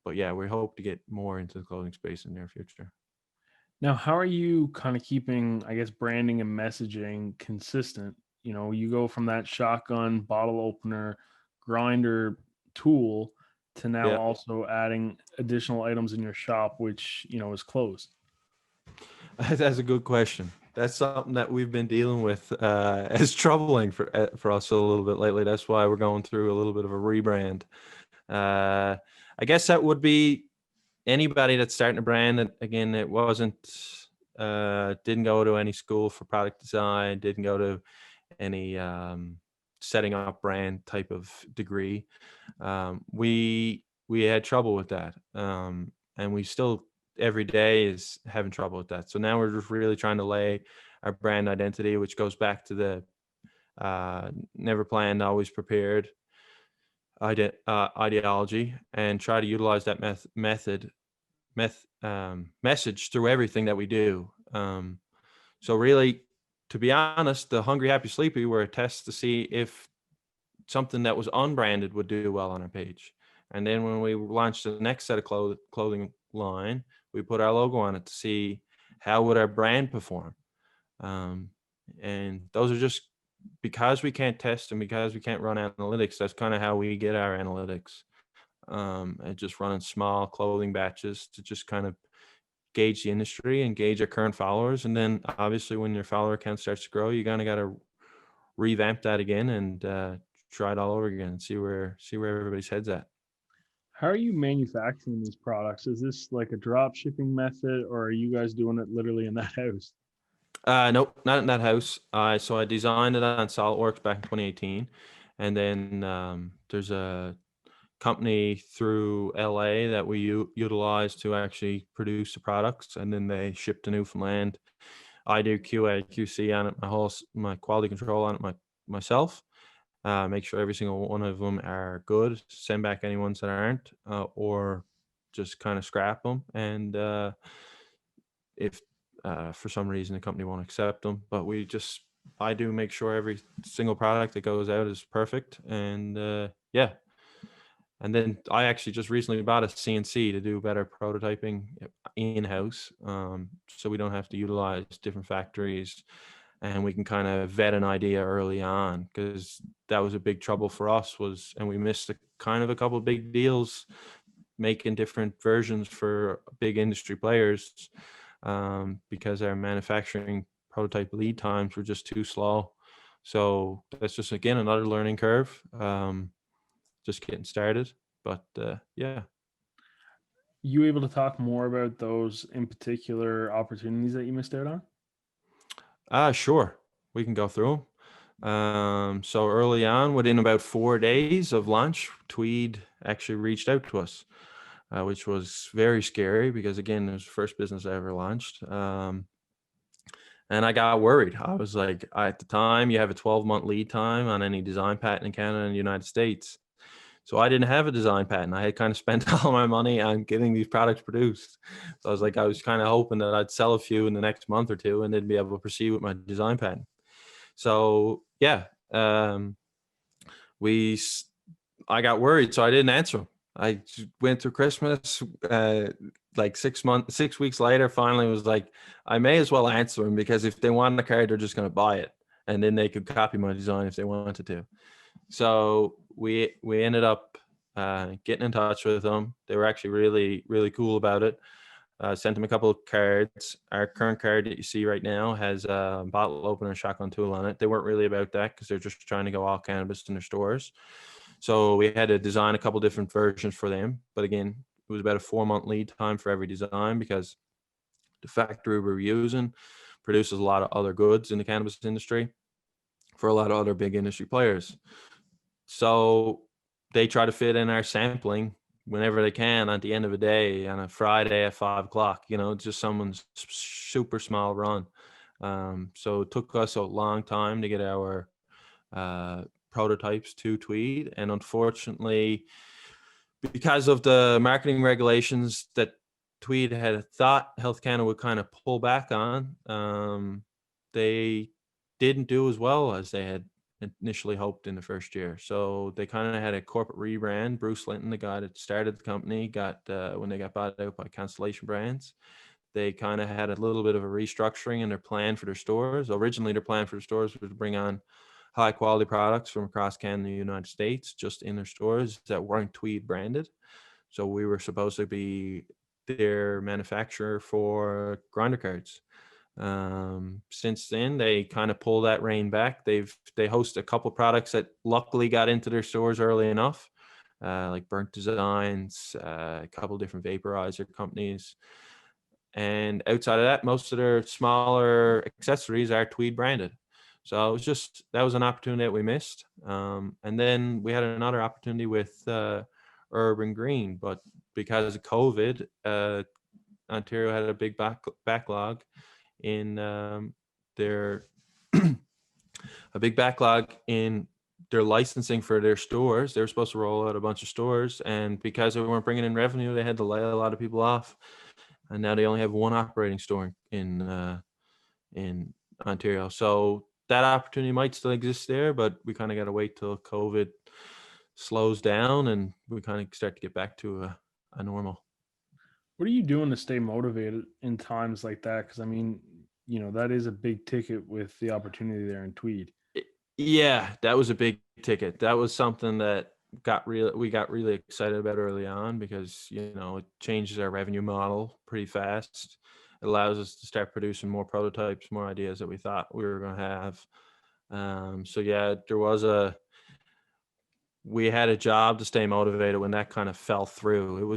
But yeah, we hope to get more into the clothing space in the near future. Now, how are you kind of keeping, I guess, branding and messaging consistent? You know, you go from that shotgun bottle opener grinder tool to now Yeah. also adding additional items in your shop, which, you know, is closed. That's a good question. That's something that we've been dealing with as troubling for us a little bit lately. That's why we're going through a little bit of a rebrand. I guess that would be anybody that's starting a brand that, again, it wasn't didn't go to any school for product design, didn't go to any setting up brand type of degree. We had trouble with that, and we still every day is having trouble with that. So now we're just really trying to lay our brand identity, which goes back to the never planned, always prepared ideology, and try to utilize that message through everything that we do. So really, to be honest, the Hungry Happy Sleepy were a test to see if something that was unbranded would do well on our page. And then when we launched the next set of clothing line, we put our logo on it to see how would our brand perform. And those are just because we can't test and because we can't run analytics. That's kind of how we get our analytics. And just running small clothing batches to just kind of gauge the industry and gauge our current followers. And then obviously when your follower count starts to grow, you kind of got to revamp that again and try it all over again and see where everybody's head's at. How are you manufacturing these products? Is this like a drop shipping method, or are you guys doing it literally in that house? Nope, not in that house. So I designed it on SolidWorks back in 2018, and then there's a company through LA that we utilize to actually produce the products, and then they ship to Newfoundland. I do QA QC on it, my quality control on it myself. Make sure every single one of them are good. Send back any ones that aren't, or just kind of scrap them. And if for some reason the company won't accept them, but I do make sure every single product that goes out is perfect. And yeah. And then I actually just recently bought a CNC to do better prototyping in-house, so we don't have to utilize different factories, and we can kind of vet an idea early on, because that was a big trouble for us and we missed a couple of big deals making different versions for big industry players, because our manufacturing prototype lead times were just too slow. So that's just, again, another learning curve. Just getting started, but yeah. You able to talk more about those in particular opportunities that you missed out on? Sure, we can go through them. So early on, within about 4 days of launch, Tweed actually reached out to us, which was very scary because, again, it was the first business I ever launched. And I got worried. I was like, at the time, you have a 12-month lead time on any design patent in Canada and the United States. So I didn't have a design patent. I had kind of spent all my money on getting these products produced. So I was kind of hoping that I'd sell a few in the next month or two and then be able to proceed with my design patent. So yeah, I got worried, so I didn't answer them. I went through Christmas, like 6 weeks later, finally was like, I may as well answer them, because if they want the card, they're just going to buy it, and then they could copy my design if they wanted to. So we ended up getting in touch with them. They were actually really, really cool about it. Sent them a couple of cards. Our current card that you see right now has a bottle opener and shotgun tool on it. They weren't really about that, because they're just trying to go all cannabis in their stores. So we had to design a couple different versions for them. But again, it was about a 4-month lead time for every design, because the factory we were using produces a lot of other goods in the cannabis industry for a lot of other big industry players. So they try to fit in our sampling whenever they can at the end of the day on a Friday at 5 o'clock, just someone's super small run. So it took us a long time to get our prototypes to Tweed. And unfortunately, because of the marketing regulations that Tweed had thought Health Canada would kind of pull back on, they didn't do as well as they had initially hoped in the first year. So they kind of had a corporate rebrand. Bruce Linton, the guy that started the company, got when they got bought out by Constellation Brands, they kind of had a little bit of a restructuring in their plan for their stores. Originally, their plan for the stores was to bring on high quality products from across Canada and the United States just in their stores that weren't Tweed branded. So we were supposed to be their manufacturer for grinder cards. Since then, they kind of pull that rein back. They host a couple products that luckily got into their stores early enough, like Burnt Designs, a couple different vaporizer companies. And outside of that, most of their smaller accessories are Tweed branded. So it was that was an opportunity that we missed. And then we had another opportunity with Urban Green, but because of COVID, Ontario had a big backlog in their a big backlog in their licensing for their stores. They were supposed to roll out a bunch of stores, and because they weren't bringing in revenue, they had to lay a lot of people off. And now they only have one operating store in Ontario. So that opportunity might still exist there, but we kind of got to wait till COVID slows down and we kind of start to get back to a normal. What are you doing to stay motivated in times like that? Because I mean, that is a big ticket with the opportunity there in Tweed. Yeah, that was a big ticket. That was something that we got really excited about early on, because it changes our revenue model pretty fast. It allows us to start producing more prototypes, more ideas that we thought we were going to have. So yeah, we had a job to stay motivated when that kind of fell through.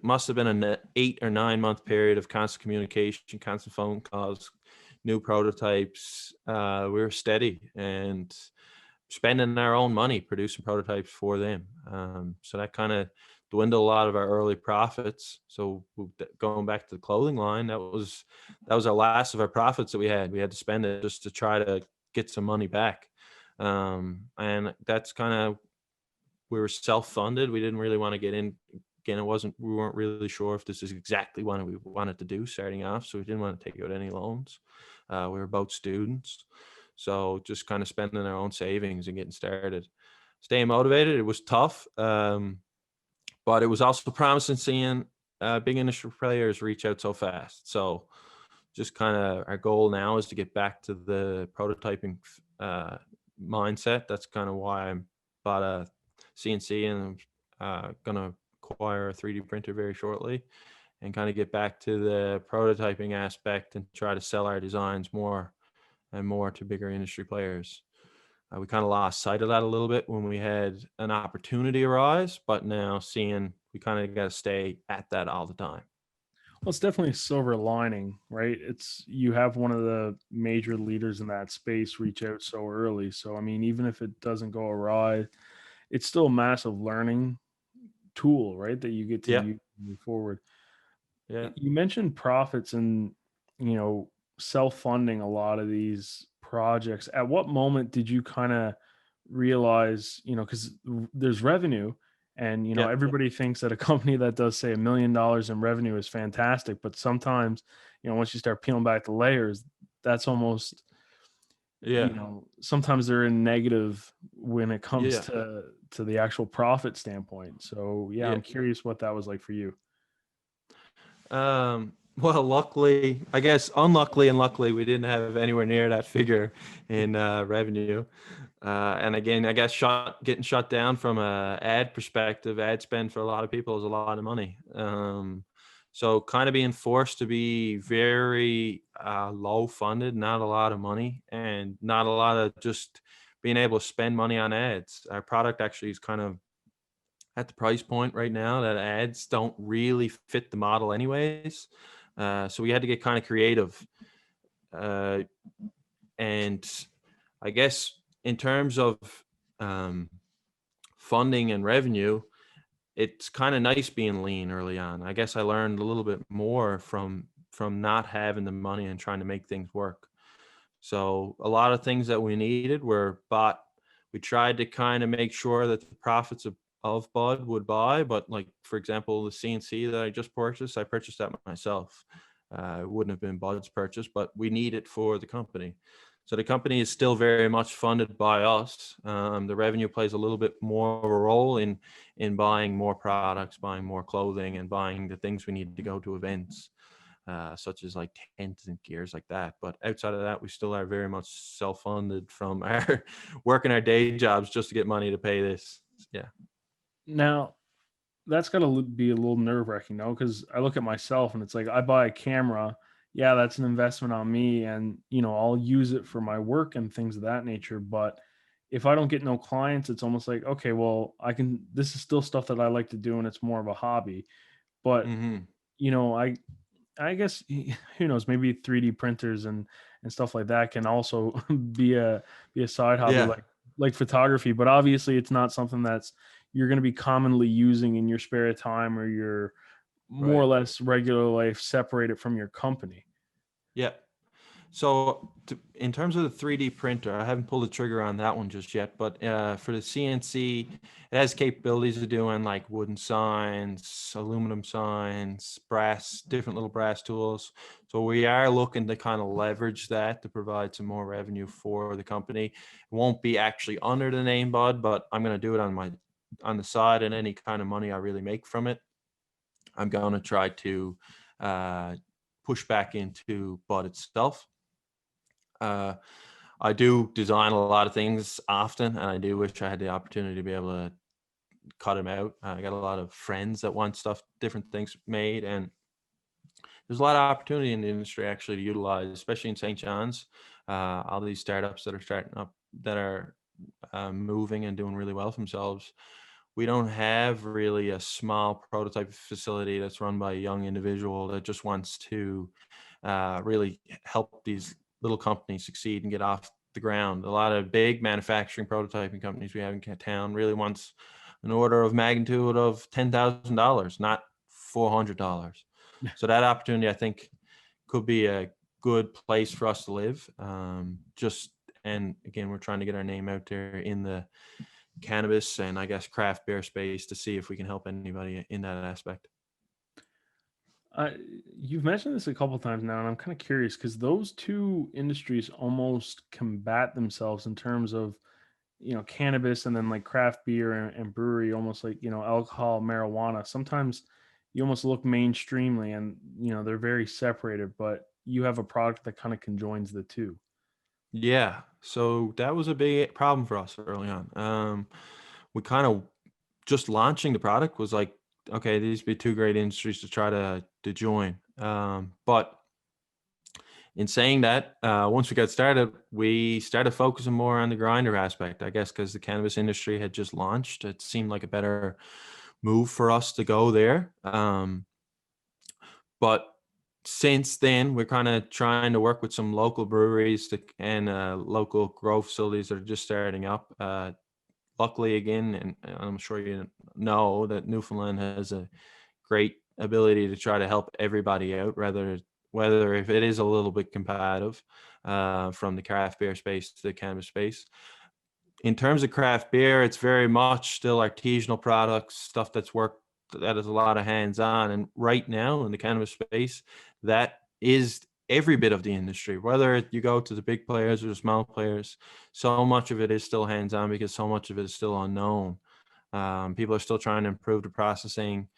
Must have been an 8 or 9 month period of constant communication, constant phone calls, new prototypes. We were steady and spending our own money producing prototypes for them. So that kind of dwindled a lot of our early profits. So going back to the clothing line, that was our last of our profits that we had. We had to spend it just to try to get some money back. And that's kind of, we were self-funded. We didn't really want to get in. Again, we weren't really sure if this is exactly what we wanted to do starting off. So we didn't want to take out any loans. We were both students. So just kind of spending our own savings and getting started. Staying motivated, it was tough. But it was also promising seeing big industry players reach out so fast. So just kind of our goal now is to get back to the prototyping mindset. That's kind of why I bought a CNC and I'm going to acquire a 3D printer very shortly, and kind of get back to the prototyping aspect and try to sell our designs more and more to bigger industry players. We kind of lost sight of that a little bit when we had an opportunity arise, but now seeing we kind of got to stay at that all the time. Well, it's definitely a silver lining, right? You have one of the major leaders in that space reach out so early. So, I mean, even if it doesn't go awry, it's still a massive learning tool, right? That you get to use move forward. Yeah. You mentioned profits and, self-funding a lot of these projects. At what moment did you kind of realize, because there's revenue and, everybody thinks that a company that does say $1 million in revenue is fantastic, but sometimes, once you start peeling back the layers, that's almost, sometimes they're in negative when it comes to the actual profit standpoint. So I'm curious what that was like for you. Well, luckily, I guess unluckily and luckily, we didn't have anywhere near that figure in revenue. And again, I guess getting shut down from a ad perspective, ad spend for a lot of people is a lot of money. So kind of being forced to be very low funded, not a lot of money, and not a lot of just being able to spend money on ads. Our product actually is kind of at the price point right now that ads don't really fit the model anyways. So we had to get kind of creative. Uh, and I guess in terms of um, funding and revenue, it's kind of nice being lean early on. I guess I learned a little bit more from not having the money and trying to make things work. So a lot of things that we needed were bought. We tried to kind of make sure that the profits of Buhd would buy, but like for example, the CNC that I just purchased, I purchased that myself. It wouldn't have been Buhd's purchase, but we need it for the company. So the company is still very much funded by us. The revenue plays a little bit more of a role in buying more products, buying more clothing, and buying the things we need to go to events, such as like tents and gears like that. But outside of that, we still are very much self-funded from our working our day jobs just to get money to pay this. Yeah. Now, that's got to be a little nerve wracking, no? Because I look at myself and it's like I buy a camera. Yeah, that's an investment on me, and I'll use it for my work and things of that nature. But if I don't get no clients, it's almost like, okay, well, I can. This is still stuff that I like to do, and it's more of a hobby. But Mm-hmm. you know, I I guess who knows? Maybe 3D printers and stuff like that can also be a side hobby Yeah. like photography. But obviously, it's not something that's you're going to be commonly using in your spare time or your more or Right. less regular life separated from your company. Yeah. So in terms of the 3D printer, I haven't pulled the trigger on that one just yet, but for the CNC, it has capabilities of doing like wooden signs, aluminum signs, brass, different little brass tools. So we are looking to kind of leverage that to provide some more revenue for the company. It won't be actually under the name Buhd, but I'm going to do it on the side, and any kind of money I really make from it, I'm going to try to uh, push back into Buhd itself. Uh, I do design a lot of things often, and I do wish I had the opportunity to be able to cut them out. I got a lot of friends that want stuff, different things made, and there's a lot of opportunity in the industry actually to utilize, especially in St. John's. All these startups that are starting up that are moving and doing really well for themselves. We don't have really a small prototype facility that's run by a young individual that just wants to really help these little companies succeed and get off the ground. A lot of big manufacturing prototyping companies we have in town really wants an order of magnitude of $10,000, not $400. So that opportunity, I think, could be a good place for us to live. And again, we're trying to get our name out there in the cannabis and I guess craft beer space to see if we can help anybody in that aspect. Uh, you've mentioned this a couple times now, and I'm kind of curious because those two industries almost combat themselves in terms of cannabis and then like craft beer and brewery, almost like alcohol, marijuana. Sometimes you almost look mainstreamly, and they're very separated, but you have a product that kind of conjoins the two. Yeah, so that was a big problem for us early on. We kind of just launching the product was like, okay, these be two great industries to try to join. But in saying that, once we got started, we started focusing more on the grinder aspect, I guess, because the cannabis industry had just launched. It seemed like a better move for us to go there. But since then, we're kind of trying to work with some local breweries and local grow facilities that are just starting up. Luckily, again, and I'm sure you know that Newfoundland has a great ability to try to help everybody out, whether if it is a little bit competitive from the craft beer space to the cannabis space. In terms of craft beer, it's very much still artisanal products, stuff that is a lot of hands-on. And right now in the cannabis space, that is every bit of the industry. Whether you go to the big players or the small players, so much of it is still hands-on because so much of it is still unknown. People are still trying to improve the processing.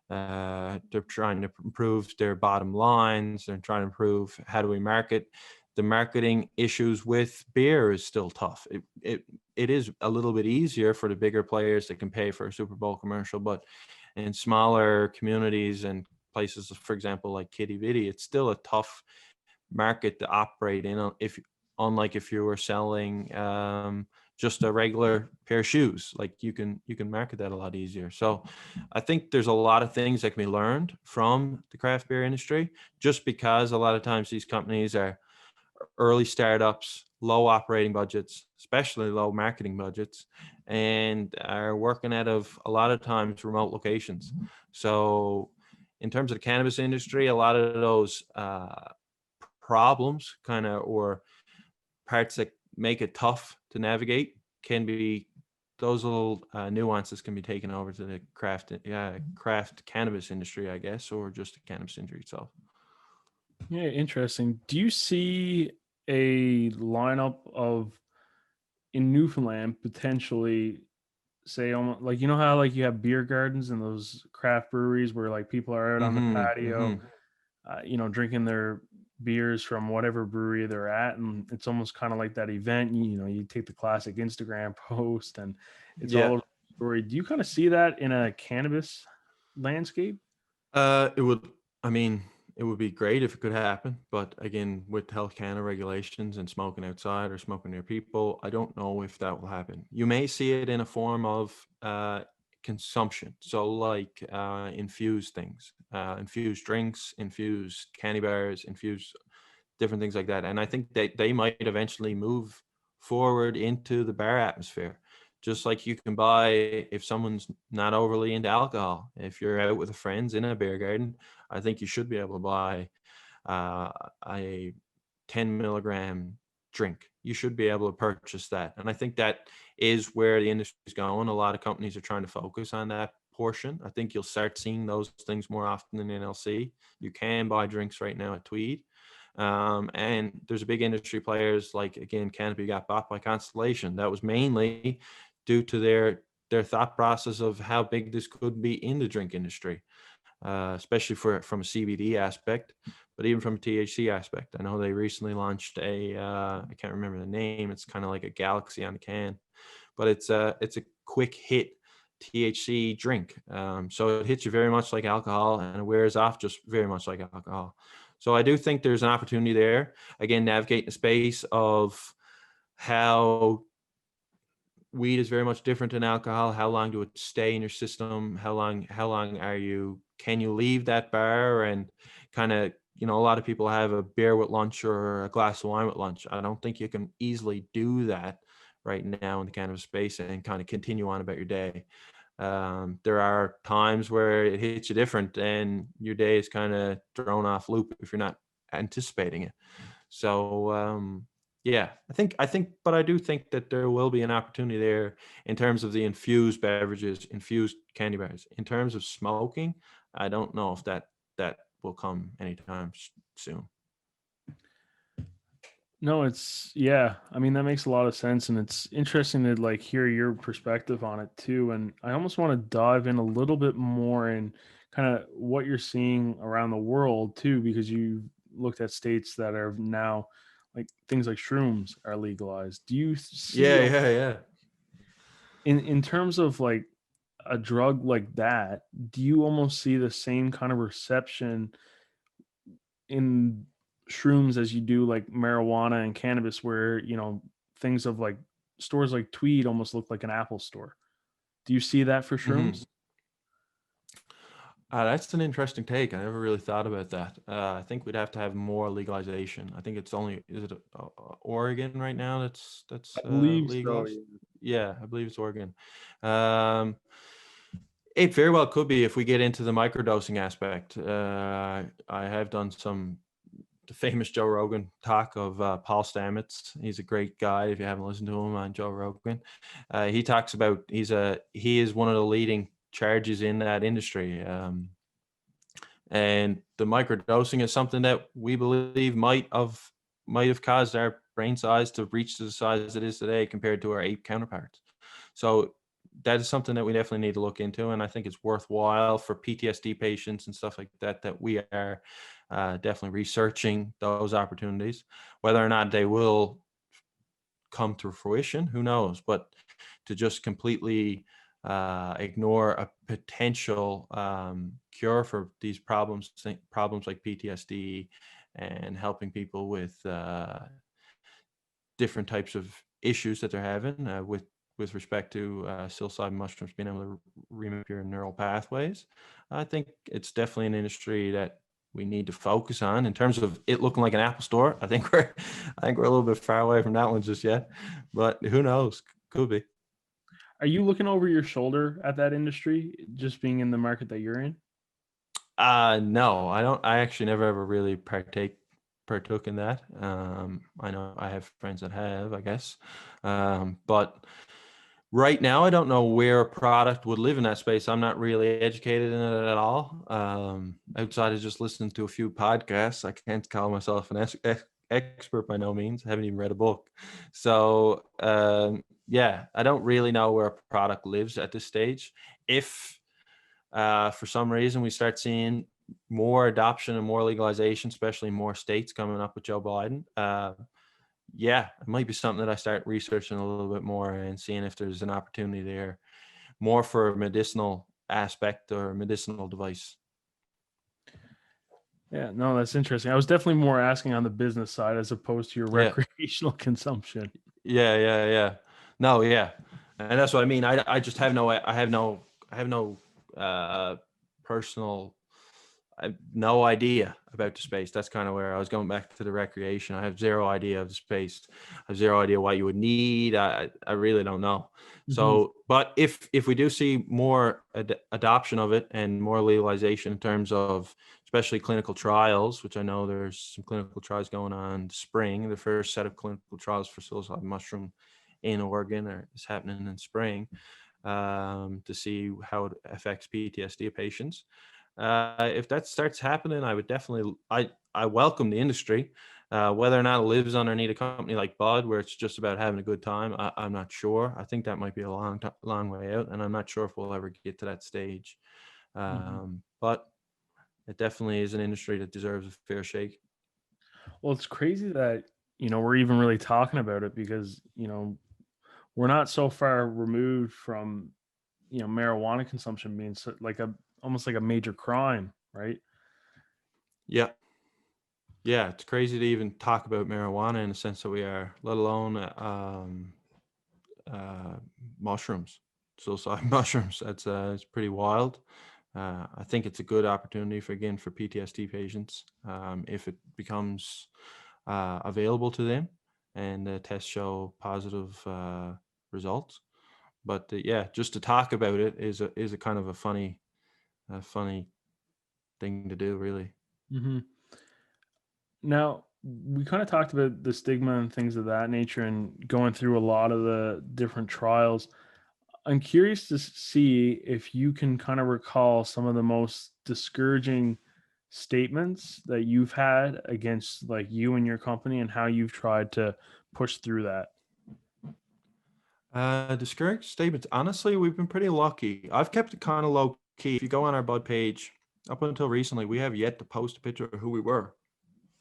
They're trying to improve their bottom lines. They're trying to improve how do we market. The marketing issues with beer is still tough. It is a little bit easier for the bigger players that can pay for a Super Bowl commercial, but in smaller communities and places, for example, like Kitty Vitty, it's still a tough market to operate in. If unlike if you were selling just a regular pair of shoes, like you can market that a lot easier. So I think there's a lot of things that can be learned from the craft beer industry, just because a lot of times these companies are early startups, low operating budgets, especially low marketing budgets, and are working out of a lot of times remote locations. So in terms of the cannabis industry, a lot of those problems kind of, or parts that make it tough to navigate, can be, those little nuances can be taken over to the craft cannabis industry, I guess, or just the cannabis industry itself. Yeah, interesting. Do you see a lineup of in Newfoundland potentially say almost like how like you have beer gardens and those craft breweries where like people are out on the Mm-hmm, patio, mm-hmm. drinking their beers from whatever brewery they're at, and it's almost kind of like that event. You take the classic Instagram post, and it's all Yeah. over the story. Do you kind of see that in a cannabis landscape? It would, I mean, it would be great if it could happen, but again, with Health Canada regulations and smoking outside or smoking near people, I don't know if that will happen. You may see it in a form of consumption, so like infused things, infused drinks, infused candy bars, infused different things like that. And I think they might eventually move forward into the bar atmosphere. Just like you can buy, if someone's not overly into alcohol, if you're out with friends in a beer garden, I think you should be able to buy uh, a 10 milligram drink. You should be able to purchase that. And I think that is where the industry is going. A lot of companies are trying to focus on that portion. I think you'll start seeing those things more often in NLC. You can buy drinks right now at Tweed. And there's a big industry players like, again, Canopy got bought by Constellation. That was mainly due to their thought process of how big this could be in the drink industry, especially from a CBD aspect, but even from a THC aspect. I know they recently launched I can't remember the name. It's kind of like a galaxy on a can, but it's a quick hit THC drink. So it hits you very much like alcohol, and it wears off just very much like alcohol. So I do think there's an opportunity there. Again, navigating the space of how weed is very much different than alcohol. How long do it stay in your system? How long can you leave that bar and kind of, a lot of people have a beer with lunch or a glass of wine with lunch. I don't think you can easily do that right now in the cannabis space and kind of continue on about your day. There are times where it hits you different and your day is kind of thrown off loop if you're not anticipating it. So yeah, but I do think that there will be an opportunity there in terms of the infused beverages, infused candy bars. In terms of smoking, I don't know if that will come anytime soon. No, yeah. I mean, that makes a lot of sense, and it's interesting to like hear your perspective on it too. And I almost want to dive in a little bit more in kind of what you're seeing around the world too, because you looked at states that are now like things like shrooms are legalized. Do you see Yeah. in terms of like a drug like that, do you almost see the same kind of reception in shrooms as you do like marijuana and cannabis, where things of like stores like Tweed almost look like an Apple store? Do you see that for Hmm. shrooms? That's an interesting take. I never really thought about that. I think we'd have to have more legalization. I think it's only, is it Oregon right now that's I believe so. legalized? Yeah, I believe it's Oregon. Um, it very well could be if we get into the microdosing aspect. I have done the famous Joe Rogan talk of Paul Stamets. He's a great guy. If you haven't listened to him on Joe Rogan, he talks about he is one of the leading charges in that industry. And the microdosing is something that we believe might have caused our brain size to reach to the size it is today compared to our ape counterparts. So that is something that we definitely need to look into, and I think it's worthwhile for PTSD patients and stuff like that, that we are definitely researching those opportunities. Whether or not they will come to fruition, who knows? But to just completely ignore a potential cure for these problems like PTSD, and helping people with different types of issues that they're having with respect to psilocybin mushrooms being able to remap your neural pathways. I think it's definitely an industry that we need to focus on. In terms of it looking like an Apple store, I think we're a little bit far away from that one just yet, but who knows? Could be. Are you looking over your shoulder at that industry, just being in the market that you're in? No, I don't. I actually never ever really partook in that. I know I have friends that have, I guess, but right now I don't know where a product would live in that space. I'm not really educated in it at all. Outside of just listening to a few podcasts, I can't call myself an expert by no means. I haven't even read a book, so yeah, I don't really know where a product lives at this stage. If for some reason we start seeing more adoption and more legalization, especially more states coming up with Joe Biden, yeah, it might be something that I start researching a little bit more and seeing if there's an opportunity there, more for a medicinal aspect or a medicinal device. Yeah, no, that's interesting. I was definitely more asking on the business side as opposed to your Yeah, recreational consumption. yeah. No, yeah, and that's what I mean. I just have no, I have no personal, I have no idea about the space. That's kind of where I was going back to the recreation. I have zero idea of the space. I have zero idea what you would need. I really don't know. Mhm. So, but if we do see more adoption of it and more legalization in terms of especially clinical trials, which I know there's some clinical trials going on spring, the first set of clinical trials for psilocybin mushroom in Oregon is happening in spring, to see how it affects PTSD patients. If that starts happening, I would definitely, I welcome the industry. Whether or not it lives underneath a company like Buhd, where it's just about having a good time, I'm not sure. I think that might be a long way out, and I'm not sure if we'll ever get to that stage. Mhm. But it definitely is an industry that deserves a fair shake. Well, it's crazy that, we're even really talking about it because, we're not so far removed from, marijuana consumption being like almost like a major crime, right? Yeah, yeah, it's crazy to even talk about marijuana in the sense that we are, let alone uh, mushrooms. Psilocybin mushrooms. That's it's pretty wild. I think it's a good opportunity for PTSD patients, if it becomes available to them and the tests show positive results. But yeah, just to talk about it is a kind of a funny thing to do, really. Hmm. Now, we kind of talked about the stigma and things of that nature and going through a lot of the different trials. I'm curious to see if you can kind of recall some of the most discouraging statements that you've had against like you and your company and how you've tried to push through that. Discouraging statements. Honestly, we've been pretty lucky. I've kept it kind of low key. If you go on our Bud page, up until recently, we have yet to post a picture of who we were.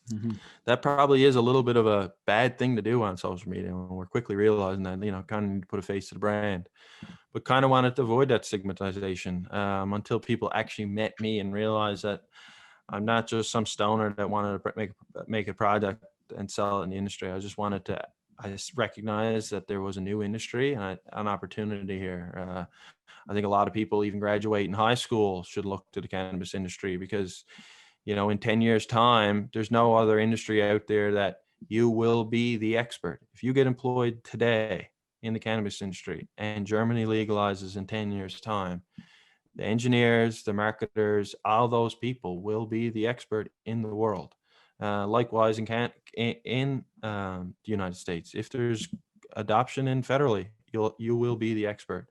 Hmm. That probably is a little bit of a bad thing to do on social media. And we're quickly realizing that, kind of need to put a face to the brand, but kind of wanted to avoid that stigmatization until people actually met me and realized that I'm not just some stoner that wanted to make a product and sell it in the industry. I just recognized that there was a new industry and an opportunity here. I think a lot of people, even graduating high school, should look to the cannabis industry because, in 10 years' time, there's no other industry out there that you will be the expert. If you get employed today in the cannabis industry and Germany legalizes in 10 years' time, the engineers, the marketers, all those people will be the expert in the world. Likewise, in the United States, if there's adoption in federally, you will be the expert.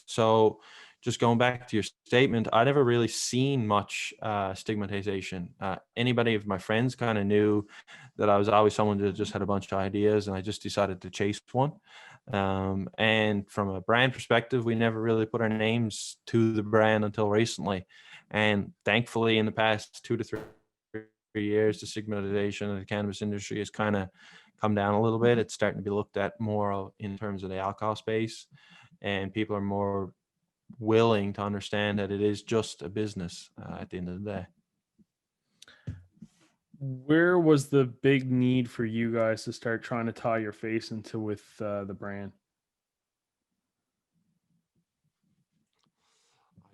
So, just going back to your statement, I never really seen much stigmatization. Anybody of my friends kind of knew that I was always someone that just had a bunch of ideas, and I just decided to chase one. And from a brand perspective, we never really put our names to the brand until recently. And thankfully, in the past 2 to 3 years, the stigmatization of the cannabis industry has kind of come down a little bit. It's starting to be looked at more in terms of the alcohol space, and people are more willing to understand that it is just a business at the end of the day. Where was the big need for you guys to start trying to tie your face into with the brand?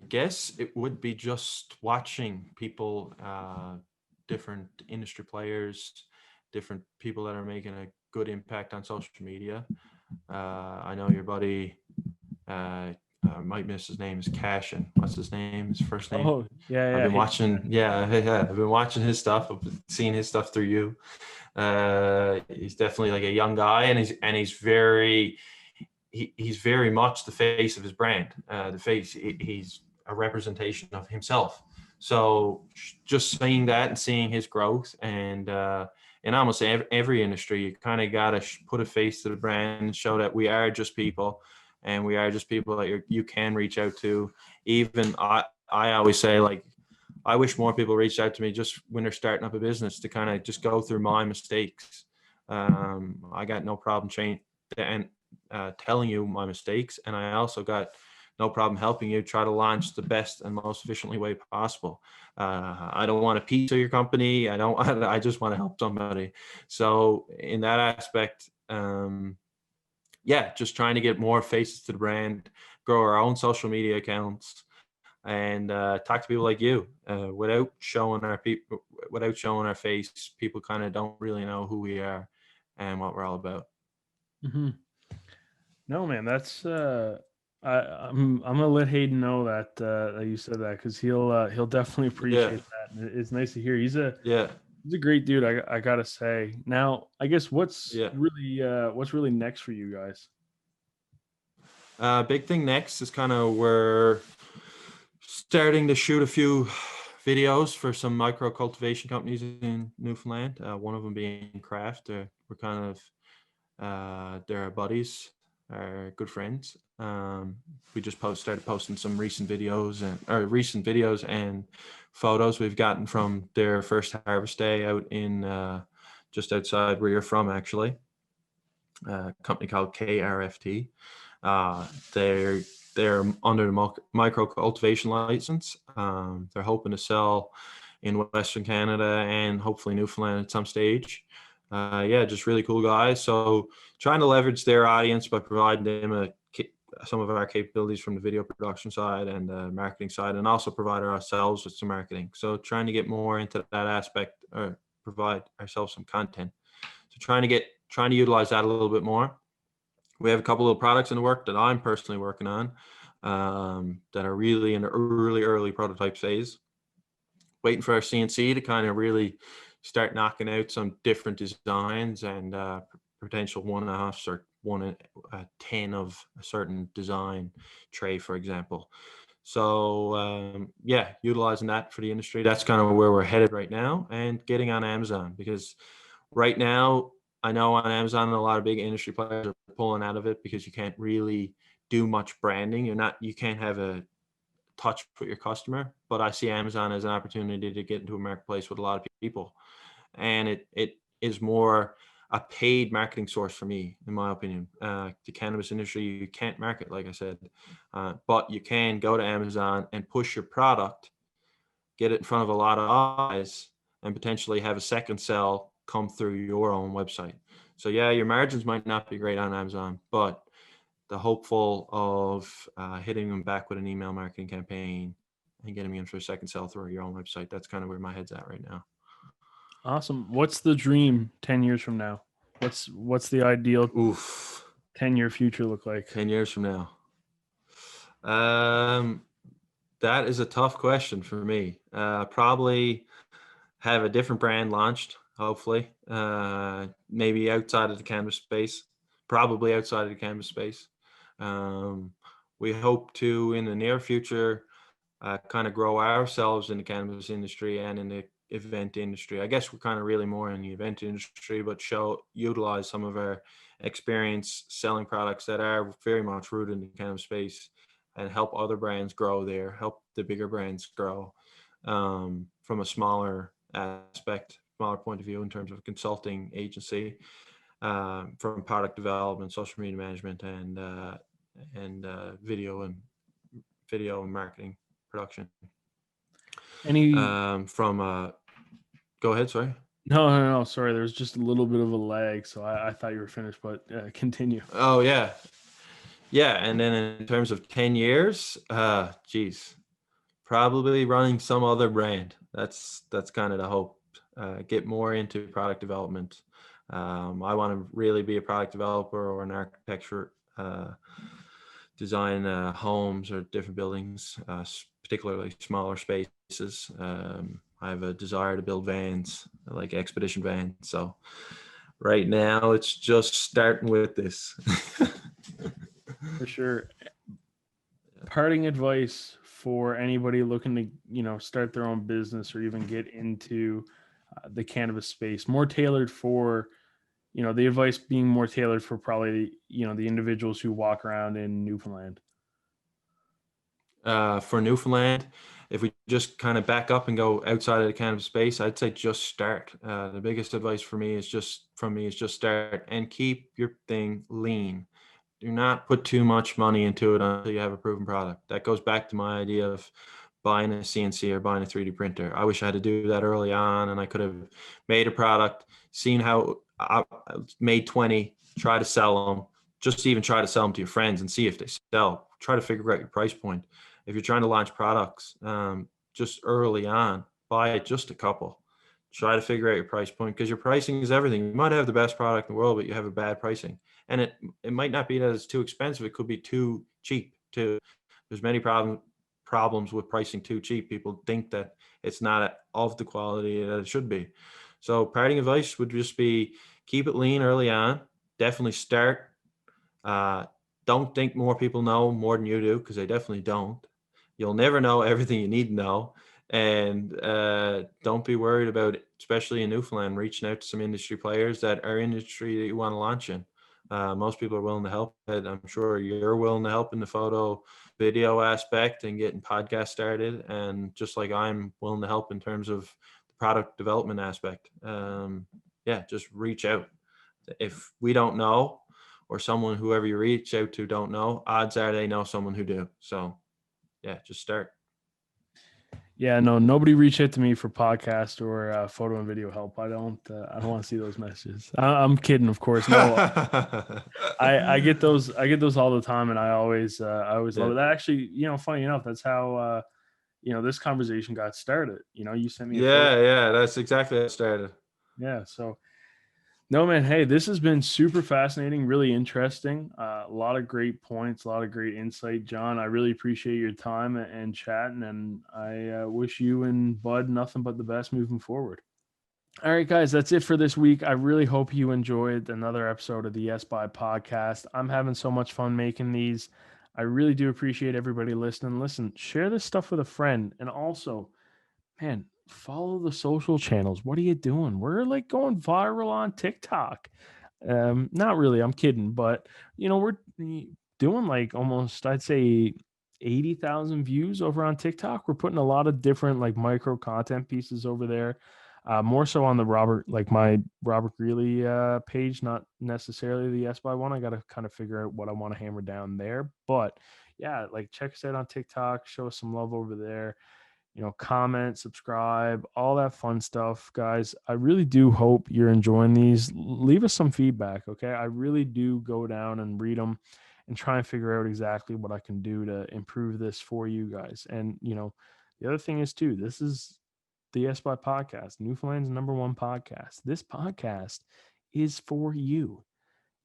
I guess it would be just watching people, different industry players, different people that are making a good impact on social media. I know your buddy, might miss his name, is Cash, and what's his name? His first name? Oh, yeah, I've yeah. been watching, I've been watching his stuff. I've seen his stuff through you. He's definitely like a young guy, and he's very much the face of his brand. He's a representation of himself. So just seeing that and seeing his growth, and in almost every industry, you kind of got to put a face to the brand and show that we are just people, and we are just people that you can reach out to. Even I always say, like, I wish more people reached out to me just when they're starting up a business to kind of just go through my mistakes. I got no problem telling you my mistakes, and I also got no problem helping you try to launch the best and most efficiently way possible. I don't want a piece of your company. I just want to help somebody. So in that aspect, just trying to get more faces to the brand, grow our own social media accounts, and talk to people like you. Without showing our face, people kind of don't really know who we are and what we're all about. Hmm. No, man, that's I'm gonna let Hayden know that that you said that, because he'll definitely Yeah, appreciate that. And it's nice to hear. yeah, He's a great dude. I gotta say. Now, I guess yeah. what's really next for you guys? Big thing next is kind of we're starting to shoot a few videos for some micro cultivation companies in Newfoundland. One of them being Craft. We're kind of they're our buddies, our good friends. We just started posting some recent videos and photos we've gotten from their first harvest day out in just outside where you're from, actually. A company called KRFT. They're under the micro cultivation license. They're hoping to sell in Western Canada and hopefully Newfoundland at some stage. Just really cool guys. So trying to leverage their audience by providing them some of our capabilities from the video production side and marketing side, and also provide ourselves with some marketing. So trying to get more into that aspect, or provide ourselves some content. So trying to utilize that a little bit more. We have a couple of products in the work that I'm personally working on, that are really in the early prototype phase. Waiting for our CNC to kind of really start knocking out some different designs and potential 1.5s or 10 of a certain design tray, for example. So utilizing that for the industry. That's kind of where we're headed right now, and getting on Amazon, because right now I know on Amazon a lot of big industry players are pulling out of it because you can't really do much branding. You can't have a touch with your customer. But I see Amazon as an opportunity to get into a marketplace with a lot of people, and it is more a paid marketing source for me, in my opinion. The cannabis industry, you can't market, like I said, but you can go to Amazon and push your product, get it in front of a lot of eyes, and potentially have a second sell come through your own website. So yeah, your margins might not be great on Amazon, but the hopeful of hitting them back with an email marketing campaign and getting me in for a second sell through your own website. That's kind of where my head's at right now. Awesome. What's the dream 10 years from now? What's the ideal Oof. 10-year future look like? 10 years from now. That is a tough question for me. Probably have a different brand launched, hopefully. Maybe outside of the cannabis space. Probably outside of the cannabis space. We hope to, in the near future, kind of grow ourselves in the cannabis industry and in the event industry. I guess we're kind of really more in the event industry, but utilize some of our experience selling products that are very much rooted in the cannabis space and help other brands grow there, help the bigger brands grow from a smaller point of view in terms of consulting agency, from product development, social media management, and video and marketing production. Any Go ahead, sorry. No. Sorry, there was just a little bit of a lag, so I thought you were finished, but continue. Oh yeah, and then in terms of 10 years, geez, probably running some other brand. That's kind of the hope. Get more into product development. I want to really be a product developer or an architecture, design homes or different buildings, particularly smaller spaces. I have a desire to build vans, like expedition vans. So right now it's just starting with this. For sure. Parting advice for anybody looking to, start their own business or even get into the cannabis space, more tailored for, the advice being more tailored for probably, the individuals who walk around in Newfoundland. For Newfoundland, if we just kind of back up and go outside of the cannabis space, I'd say just start. The biggest advice for me is just start and keep your thing lean. Do not put too much money into it until you have a proven product. That goes back to my idea of buying a CNC or buying a 3D printer. I wish I had to do that early on, and I could have made a product, seen how I made 20, try to sell them, just even try to sell them to your friends and see if they sell. Try to figure out your price point. If you're trying to launch products, just early on, buy just a couple. Try to figure out your price point, because your pricing is everything. You might have the best product in the world, but you have a bad pricing. And it might not be that it's too expensive. It could be too cheap too. There's many problems with pricing too cheap. People think that it's not of the quality that it should be. So parting advice would just be keep it lean early on. Definitely start. Don't think more people know more than you do, because they definitely don't. You'll never know everything you need to know. And don't be worried about it, especially in Newfoundland, reaching out to some industry players that are industry that you want to launch in. Most people are willing to help. I'm sure you're willing to help in the photo video aspect and getting podcasts started. And just like I'm willing to help in terms of the product development aspect. Just reach out. If we don't know, or whoever you reach out to don't know, odds are they know someone who do. So just start. Yeah, no, nobody reach out to me for podcast or photo and video help. I don't want to see those messages. I'm kidding, of course. No, I get those. I get those all the time, and I always love it. That actually, funny enough, that's how this conversation got started. You sent me a photo. Yeah, that's exactly how it started. Yeah, so no, man. Hey, this has been super fascinating, really interesting. A lot of great points, a lot of great insight, John. I really appreciate your time and chatting, and I wish you and Bud nothing but the best moving forward. All right, guys, that's it for this week. I really hope you enjoyed another episode of the YESBY podcast. I'm having so much fun making these. I really do appreciate everybody listening. Listen, share this stuff with a friend, and also, man, follow the social channels. What are you doing? We're like going viral on TikTok. Not really, I'm kidding, but we're doing like almost, I'd say, 80,000 views over on TikTok. We're putting a lot of different like micro content pieces over there. More so on the my Robert Greeley page, not necessarily the YESBY one. I got to kind of figure out what I want to hammer down there. But yeah, like check us out on TikTok, show us some love over there. Comment, subscribe, all that fun stuff, guys. I really do hope you're enjoying these. Leave us some feedback, okay? I really do go down and read them and try and figure out exactly what I can do to improve this for you guys. And, the other thing is too, this is the YESBY podcast, Newfoundland's #1 podcast. This podcast is for you.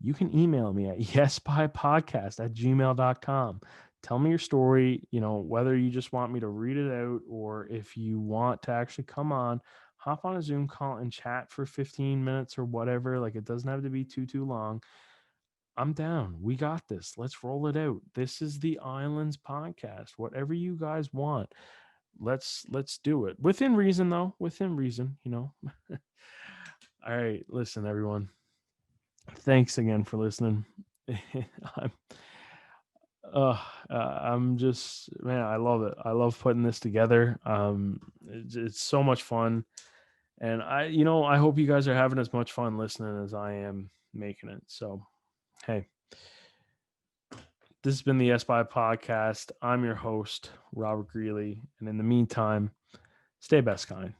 You can email me at yesbypodcast@gmail.com. Tell me your story, whether you just want me to read it out or if you want to actually come on, hop on a Zoom call and chat for 15 minutes or whatever. Like, it doesn't have to be too long. I'm down. We got this. Let's roll it out. This is the Islands podcast. Whatever you guys want. let's do it within reason, though. Within reason, you know. All right, listen, everyone. Thanks again for listening. I'm, I'm just, man, I love it. I love putting this together. It's so much fun, and I hope you guys are having as much fun listening as I am making it. So, hey, this has been the YESBY podcast. I'm your host, Robert Greeley, and in the meantime, stay best kind.